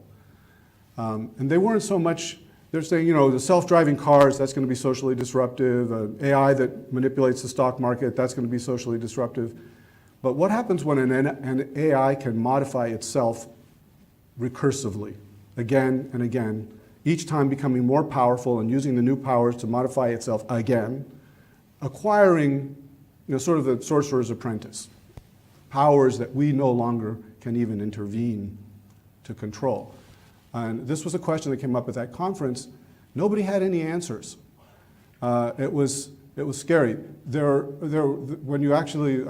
And they weren't so much, they're saying, the self-driving cars, that's going to be socially disruptive. AI that manipulates the stock market, that's going to be socially disruptive. But what happens when an AI can modify itself recursively, again and again, each time becoming more powerful and using the new powers to modify itself again, acquiring sort of the sorcerer's apprentice, powers that we no longer can even intervene to control. And this was a question that came up at that conference. Nobody had any answers. It was scary. I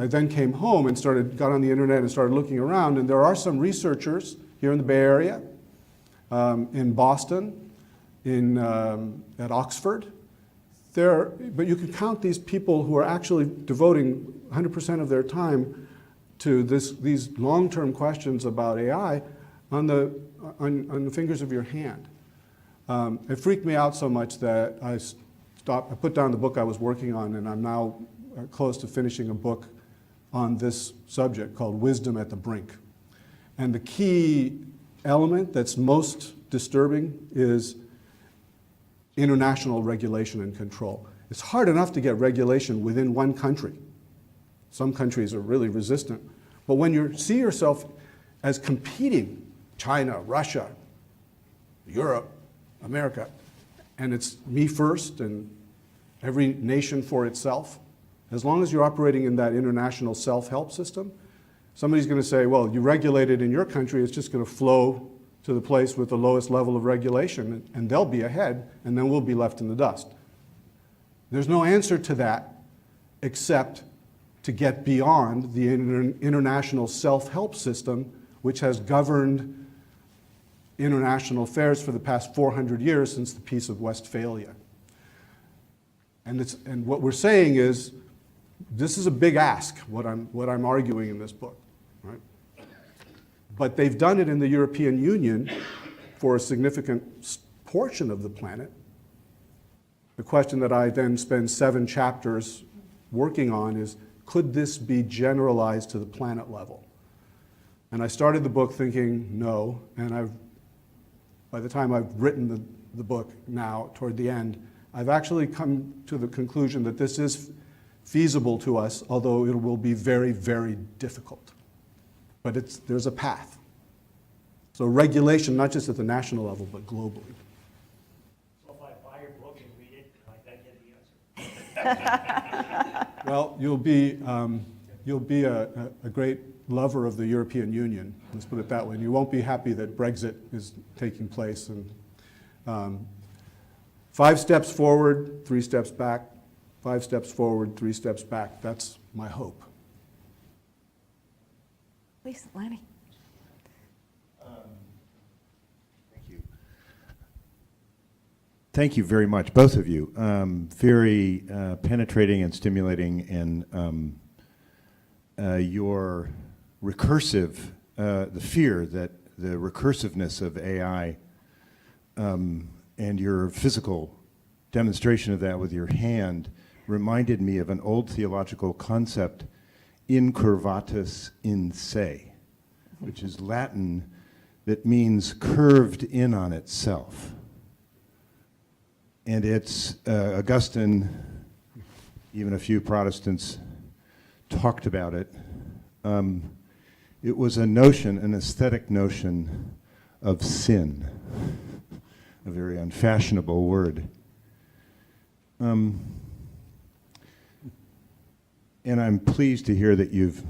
then came home and got on the internet and started looking around, and there are some researchers here in the Bay Area, in Boston, at Oxford. But you can count these people who are actually devoting 100% of their time to these long-term questions about AI on the fingers of your hand. It freaked me out so much that I put down the book I was working on, and I'm now close to finishing a book on this subject called Wisdom at the Brink. And the key element that's most disturbing is international regulation and control. It's hard enough to get regulation within one country. Some countries are really resistant. But when you see yourself as competing, China, Russia, Europe, America, and it's me first and every nation for itself, as long as you're operating in that international self-help system, somebody's going to say, well, you regulate it in your country, it's just going to flow to the place with the lowest level of regulation, and they'll be ahead, and then we'll be left in the dust. There's no answer to that except to get beyond the international self-help system, which has governed international affairs for the past 400 years since the Peace of Westphalia. And what we're saying is, this is a big ask, what I'm arguing in this book, right? But they've done it in the European Union for a significant portion of the planet. The question that I then spend 7 chapters working on is, could this be generalized to the planet level? And I started the book thinking no, and by the time I've written the book now, toward the end, I've actually come to the conclusion that this is feasible to us, although it will be very, very difficult. But there's a path. So regulation, not just at the national level, but globally. So if I buy your book and read it, might that get the answer? Well, you'll be you'll be a great lover of the European Union, let's put it that way. And you won't be happy that Brexit is taking place. And 5 steps forward, 3 steps back, 5 steps forward, 3 steps back. That's my hope. Please, Lanny. Thank you very much, both of you. Very penetrating and stimulating, and your recursive, the fear that the recursiveness of AI and your physical demonstration of that with your hand reminded me of an old theological concept, incurvatus in se, which is Latin that means curved in on itself. And it's, Augustine, even a few Protestants talked about it. It was a notion, an aesthetic notion of sin, a very unfashionable word. And I'm pleased to hear that you've,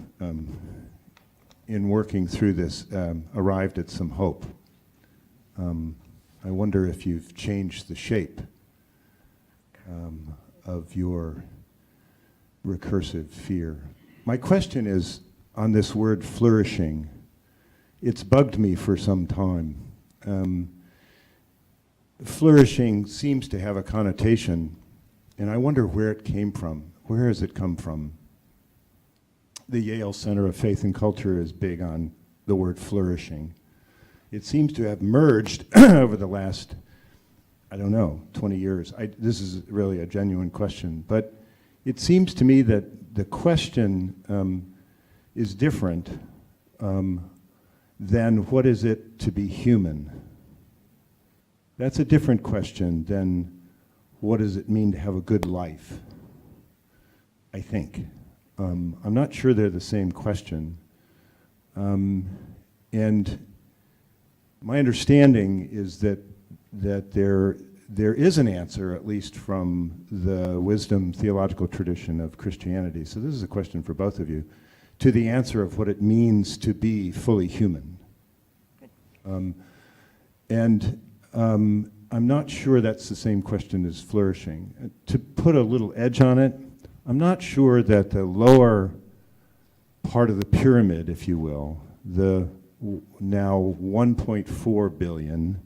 in working through this, arrived at some hope. I wonder if you've changed the shape of your recursive fear. My question is on this word flourishing. It's bugged me for some time. Flourishing seems to have a connotation, and I wonder where it came from. Where has it come from? The Yale Center of Faith and Culture is big on the word flourishing. It seems to have merged over the last, I don't know, 20 years. This is really a genuine question, but it seems to me that the question is different than what is it to be human. That's a different question than what does it mean to have a good life, I think. I'm not sure they're the same question. And my understanding is that there is an answer, at least from the wisdom theological tradition of Christianity. So this is a question for both of you, to the answer of what it means to be fully human. I'm not sure that's the same question as flourishing. To put a little edge on it, I'm not sure that the lower part of the pyramid, if you will, the now 1.4 billion,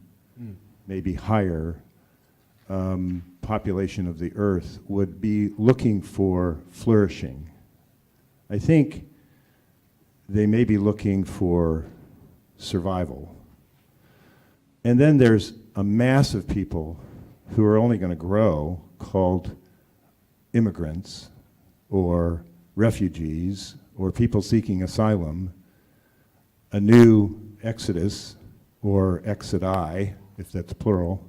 maybe higher, population of the earth would be looking for flourishing. I think they may be looking for survival. And then there's a mass of people who are only going to grow called immigrants or refugees or people seeking asylum, a new exodus or exodi, if that's plural.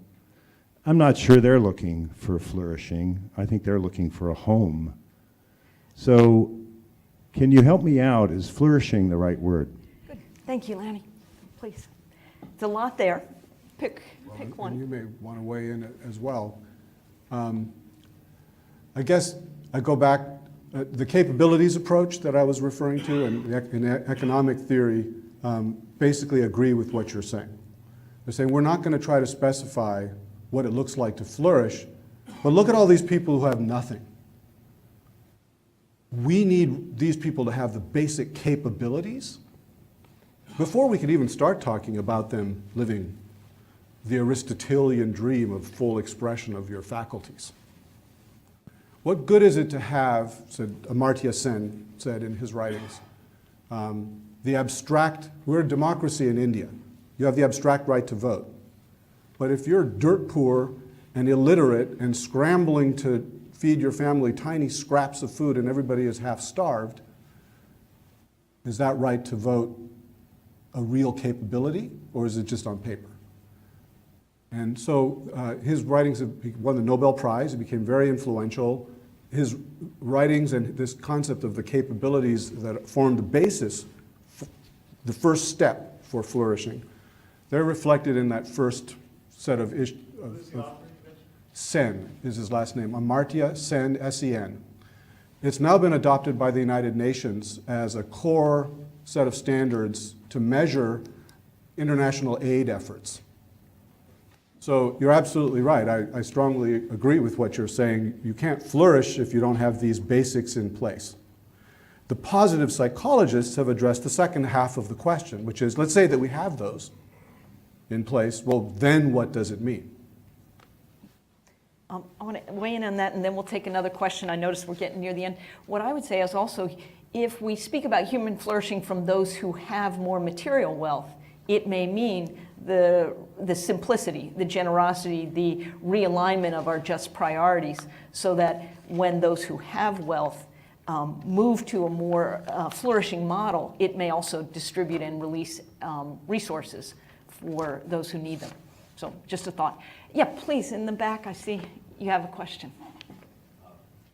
I'm not sure they're looking for flourishing. I think they're looking for a home. So can you help me out? Is flourishing the right word? Good. Thank you, Lanny. Please. It's a lot there. Pick And one. you may want to weigh in as well. I guess I go back, the capabilities approach that I was referring to in economic theory basically agree with what you're saying. They're saying we're not going to try to specify what it looks like to flourish, but look at all these people who have nothing. We need these people to have the basic capabilities before we could even start talking about them living the Aristotelian dream of full expression of your faculties. What good is it to have, said Amartya Sen said in his writings, the abstract, we're a democracy in India. You have the abstract right to vote. But if you're dirt poor and illiterate and scrambling to feed your family tiny scraps of food and everybody is half starved, is that right to vote a real capability, or is it just on paper? And so his writings won the Nobel Prize. He became very influential. His writings and this concept of the capabilities that form the basis, the first step for flourishing, they're reflected in that first set of Sen is his last name, Amartya Sen, S-E-N. It's now been adopted by the United Nations as a core set of standards to measure international aid efforts. So you're absolutely right. I strongly agree with what you're saying. You can't flourish if you don't have these basics in place. The positive psychologists have addressed the second half of the question, which is, let's say that we have those in place. Well, then what does it mean? I want to weigh in on that, and then we'll take another question. I notice we're getting near the end. What I would say is also, if we speak about human flourishing from those who have more material wealth, it may mean the simplicity, the generosity, the realignment of our just priorities, so that when those who have wealth move to a more flourishing model, it may also distribute and release resources for those who need them. So just a thought. Yeah, please, in the back, I see you have a question.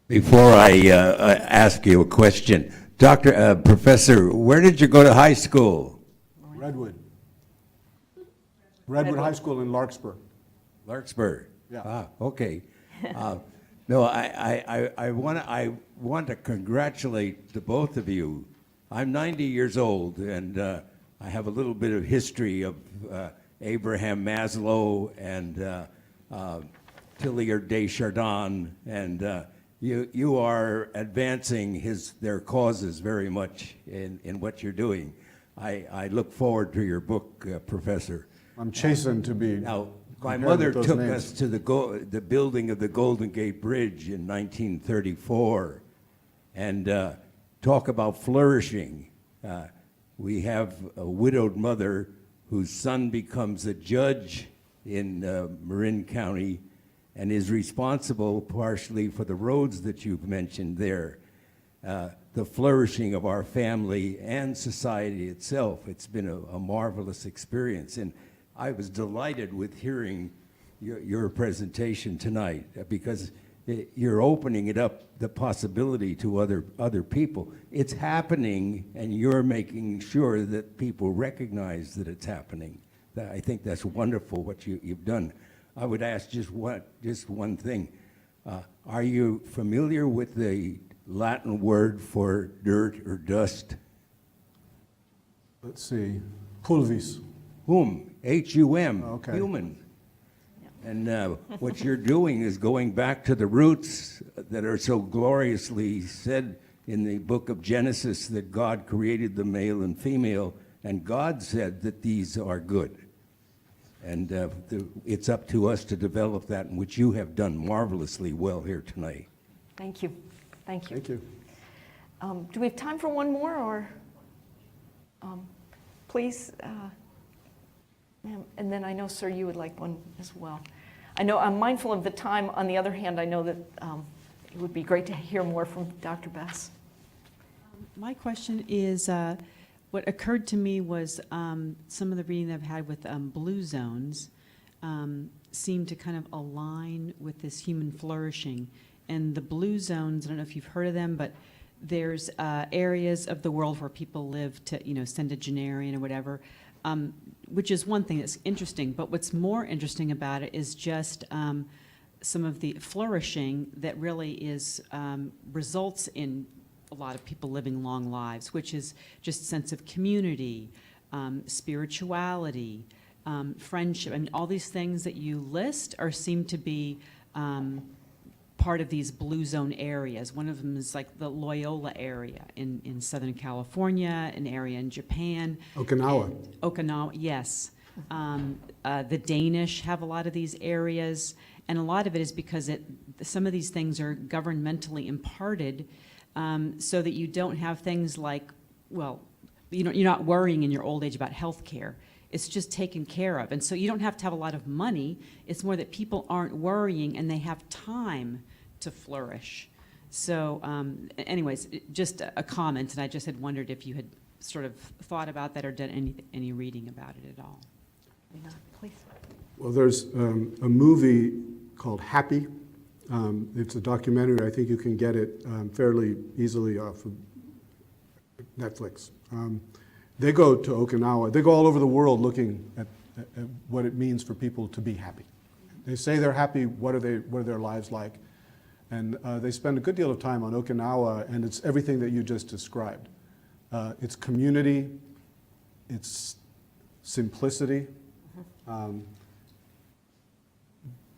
Before I ask you a question, Professor, where did you go to high school? Redwood. Redwood High School in Larkspur. Larkspur? Yeah. Ah, okay. No, I want to congratulate the both of you. I'm 90 years old, and I have a little bit of history of Abraham Maslow and Teilhard de Chardin, and you are advancing their causes very much in what you're doing. I look forward to your book, Professor. I'm chastened to be. Now, my compared mother with those took names. us to the building of the Golden Gate Bridge in 1934, and talk about flourishing. We have a widowed mother whose son becomes a judge in Marin County and is responsible partially for the roads that you've mentioned there. The flourishing of our family and society itself. It's been a marvelous experience. And I was delighted with hearing your presentation tonight, because you're opening it up, the possibility to other people. It's happening, and you're making sure that people recognize that it's happening. I think that's wonderful what you've done. I would ask just one thing. Are you familiar with the Latin word for dirt or dust? Let's see, pulvis. Hum, H-U-M, Okay. human. And what you're doing is going back to the roots that are so gloriously said in the book of Genesis, that God created the male and female, and God said that these are good. And it's up to us to develop that, in which you have done marvelously well here tonight. Thank you. Thank you. Thank you. Do we have time for one more, or please? Ma'am, and then I know, sir, you would like one as well. I know I'm mindful of the time. On the other hand, I know that it would be great to hear more from Dr. Bess. My question is, what occurred to me was some of the reading that I've had with blue zones seem to kind of align with this human flourishing. And the blue zones, I don't know if you've heard of them, but there's areas of the world where people live to, centenarian or whatever, which is one thing that's interesting. But what's more interesting about it is just some of the flourishing that really is results in a lot of people living long lives, which is just sense of community, spirituality, friendship. I mean, all these things that you list seem to be part of these blue zone areas. One of them is like the Loyola area in Southern California, an area in Japan. Okinawa. Okinawa, yes. The Danish have a lot of these areas, and a lot of it is because some of these things are governmentally imparted, so that you don't have things like, well, you're not worrying in your old age about health care. It's just taken care of. And so you don't have to have a lot of money. It's more that people aren't worrying and they have time to flourish. So anyways, just a comment, and I just had wondered if you had sort of thought about that or done any reading about it at all. Please. Well, there's a movie called Happy. It's a documentary. I think you can get it fairly easily off of Netflix. They go to Okinawa. They go all over the world looking at what it means for people to be happy. They say they're happy. What are their lives like? And they spend a good deal of time on Okinawa, and it's everything that you just described. It's community, it's simplicity,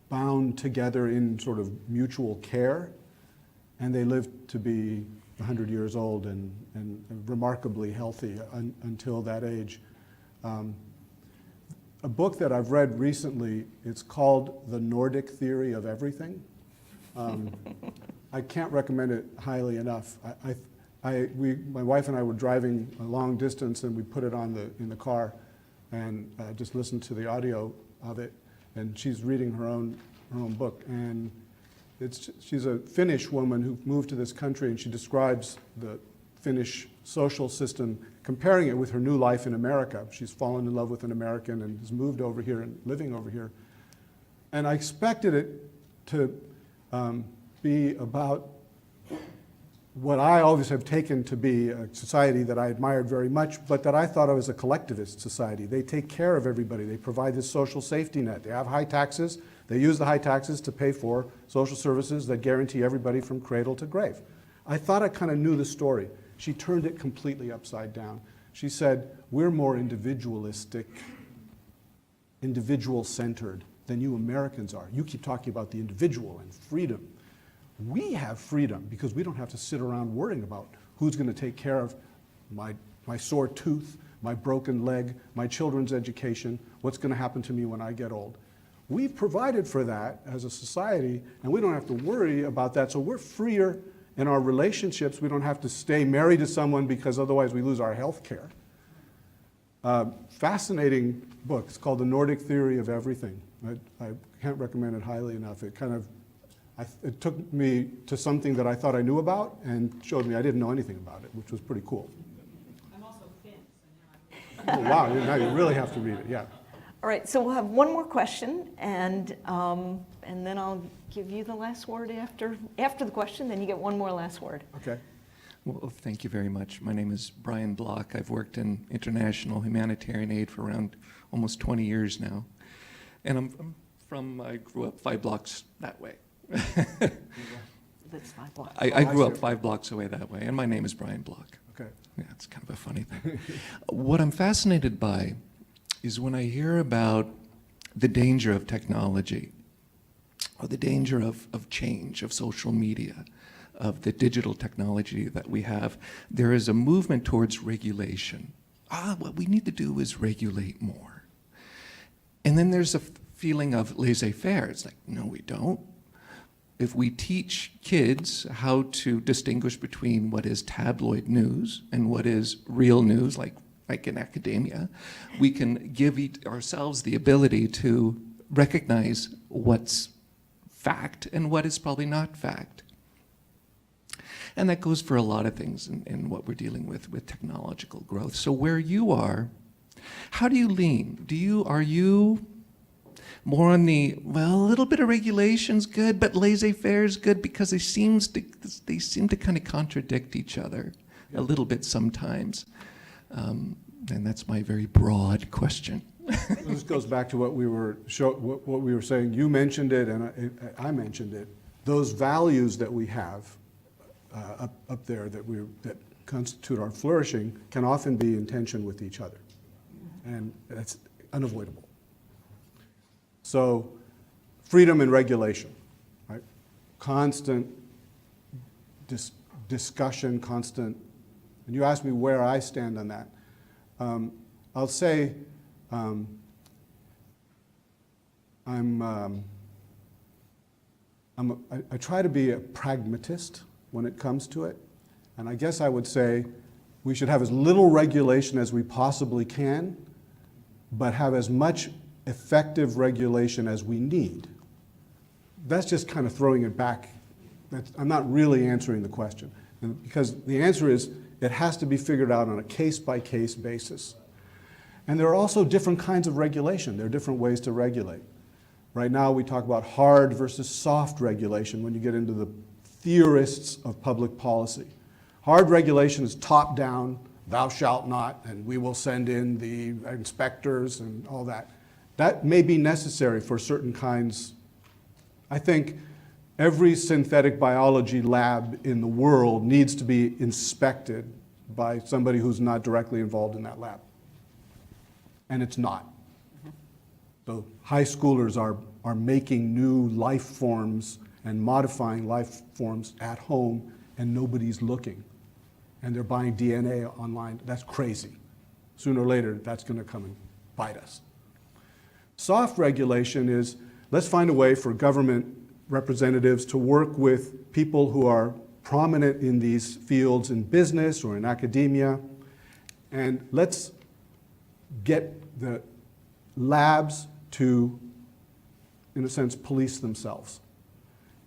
bound together in sort of mutual care, and they live to be 100 years old and remarkably healthy until that age. A book that I've read recently, it's called The Nordic Theory of Everything. I can't recommend it highly enough. My wife and I were driving a long distance, and we put it on in the car and just listened to the audio of it. And she's reading her own book. And she's a Finnish woman who moved to this country, and she describes the Finnish social system, comparing it with her new life in America. She's fallen in love with an American and has moved over here and living over here. And I expected it to be about what I always have taken to be a society that I admired very much, but that I thought of as a collectivist society. They take care of everybody. They provide this social safety net. They have high taxes. They use the high taxes to pay for social services that guarantee everybody from cradle to grave. I thought I kind of knew the story. She turned it completely upside down. She said, we're more individualistic, individual-centered than you Americans are. You keep talking about the individual and freedom. We have freedom because we don't have to sit around worrying about who's going to take care of my sore tooth, my broken leg, my children's education, what's going to happen to me when I get old. We've provided for that as a society, and we don't have to worry about that. So we're freer in our relationships. We don't have to stay married to someone because otherwise we lose our health care. Fascinating book. It's called The Nordic Theory of Everything. I can't recommend it highly enough. It took me to something that I thought I knew about and showed me I didn't know anything about it, which was pretty cool. I'm also Finn, so now Oh, wow, now you really have to read it, yeah. All right, so we'll have one more question, and then I'll give you the last word after the question, then you get one more last word. Okay. Well, thank you very much. My name is Brian Block. I've worked in international humanitarian aid for around almost 20 years now. And I grew up 5 blocks that way. That's 5 blocks. I grew up 5 blocks away that way, and my name is Brian Block. Okay. Yeah, it's kind of a funny thing. What I'm fascinated by is when I hear about the danger of technology, or the danger of change, of social media, of the digital technology that we have, there is a movement towards regulation. What we need to do is regulate more. And then there's a feeling of laissez-faire. It's like, no, we don't. If we teach kids how to distinguish between what is tabloid news and what is real news, like in academia, we can give ourselves the ability to recognize what's fact and what is probably not fact. And that goes for a lot of things in what we're dealing with technological growth. So where you are, how do you lean? Are you more on the, well, a little bit of regulation's good, but laissez-faire is good, because they seem to kind of contradict each other a little bit sometimes. And that's my very broad question. This goes back to what we were saying. You mentioned it, and I mentioned it. Those values that we have up there that constitute our flourishing can often be in tension with each other, and that's unavoidable. So, freedom and regulation, right? Constant discussion, constant. And you asked me where I stand on that. I'll say I try to be a pragmatist when it comes to it, and I guess I would say we should have as little regulation as we possibly can, but have as much effective regulation as we need. That's just kind of throwing it back. I'm not really answering the question, because the answer is it has to be figured out on a case-by-case basis. And there are also different kinds of regulation. There are different ways to regulate. Right now we talk about hard versus soft regulation when you get into the theorists of public policy. Hard regulation is top-down, thou shalt not, and we will send in the inspectors and all that. That may be necessary for certain kinds. I think every synthetic biology lab in the world needs to be inspected by somebody who's not directly involved in that lab. And it's not. So high schoolers are making new life forms and modifying life forms at home, and nobody's looking. And they're buying DNA online. That's crazy. Sooner or later, that's going to come and bite us. Soft regulation is, let's find a way for government representatives to work with people who are prominent in these fields in business or in academia, and let's get the labs to, in a sense, police themselves.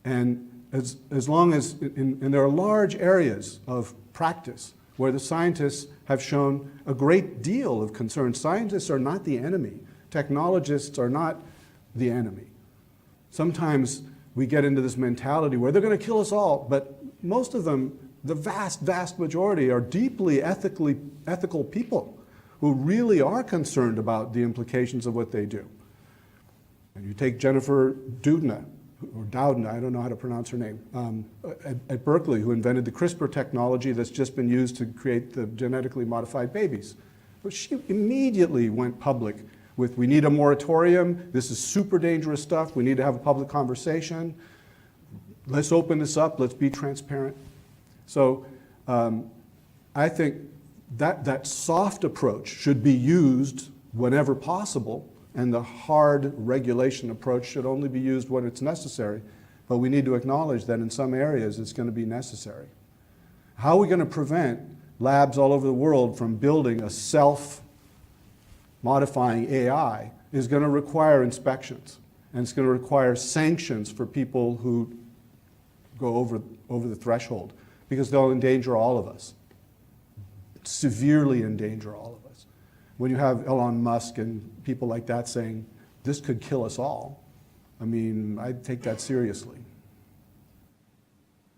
And as long as, and there are large areas of practice where the scientists have shown a great deal of concern. Scientists are not the enemy. Technologists are not the enemy. Sometimes we get into this mentality where they're going to kill us all, but most of them, the vast, vast majority, are deeply ethical people who really are concerned about the implications of what they do. And you take Jennifer Doudna, or Doudna, I don't know how to pronounce her name, at Berkeley, who invented the CRISPR technology that's just been used to create the genetically modified babies. But she immediately went public with, we need a moratorium, this is super dangerous stuff, we need to have a public conversation, let's open this up, let's be transparent. So I think that soft approach should be used whenever possible, and the hard regulation approach should only be used when it's necessary. But we need to acknowledge that in some areas it's going to be necessary. How are we going to prevent labs all over the world from building a self-modifying AI is going to require inspections, and it's going to require sanctions for people who go over the threshold, because they'll endanger all of us, severely endanger all of us. When you have Elon Musk and people like that saying, this could kill us all, I mean, I'd take that seriously.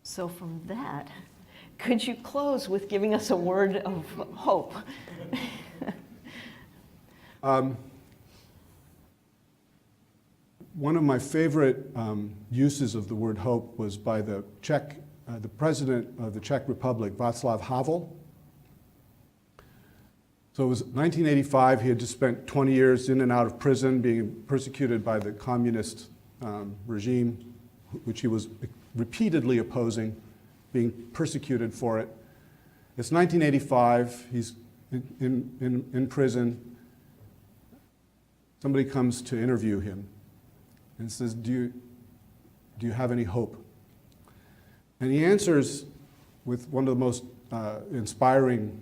So from that, could you close with giving us a word of hope? One of my favorite uses of the word hope was by the president of the Czech Republic, Václav Havel. So it was 1985, he had just spent 20 years in and out of prison being persecuted by the communist regime, which he was repeatedly opposing, being persecuted for it. It's 1985, he's in prison. Somebody comes to interview him and says, do you have any hope? And he answers with one of the most inspiring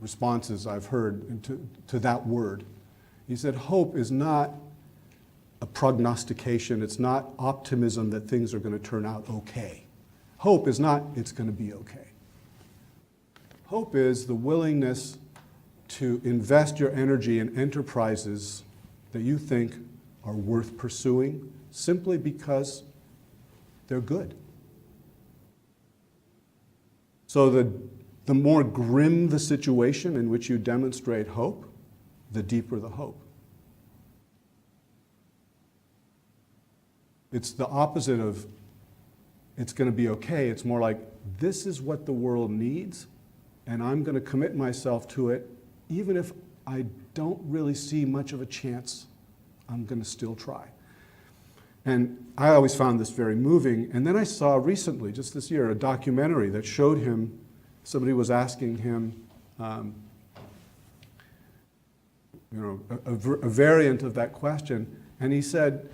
responses I've heard to that word. He said, hope is not a prognostication, it's not optimism that things are going to turn out okay. Hope is not, it's going to be okay. Hope is the willingness to invest your energy in enterprises that you think are worth pursuing simply because they're good. So the more grim the situation in which you demonstrate hope, the deeper the hope. It's the opposite of it's going to be okay. It's more like, this is what the world needs, and I'm going to commit myself to it, even if I don't really see much of a chance, I'm going to still try. And I always found this very moving. And then I saw recently, just this year, a documentary that showed him, somebody was asking him, a variant of that question, and he said,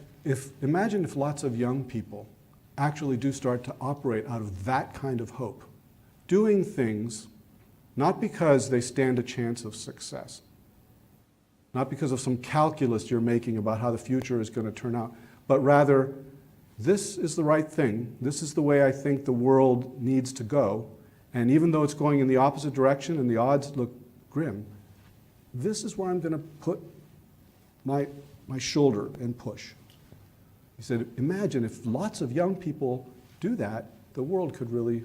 imagine if lots of young people actually do start to operate out of that kind of hope, doing things not because they stand a chance of success, not because of some calculus you're making about how the future is going to turn out, but rather, this is the right thing, this is the way I think the world needs to go, and even though it's going in the opposite direction and the odds look grim, this is where I'm going to put my shoulder and push. He said, imagine if lots of young people do that, the world could really,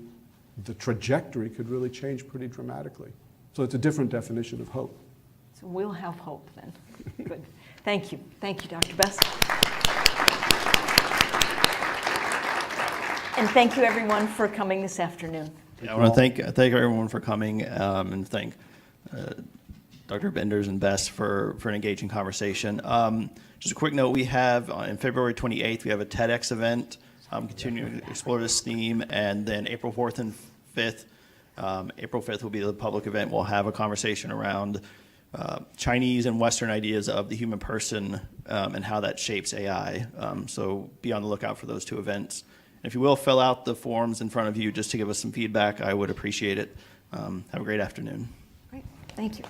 the trajectory could really change pretty dramatically. So it's a different definition of hope. So we'll have hope then. Good. Thank you. Thank you, Dr. Bess. And thank you, everyone, for coming this afternoon. Yeah, I want to thank everyone for coming, and thank Dr. Benders and Bess for an engaging conversation. Just a quick note, we have on February 28th, we have a TEDx event continuing to explore this theme, and then April 4th and 5th, April 5th will be the public event. We'll have a conversation around Chinese and Western ideas of the human person and how that shapes AI. So be on the lookout for those two events. If you will, fill out the forms in front of you just to give us some feedback. I would appreciate it. Have a great afternoon. Great, thank you.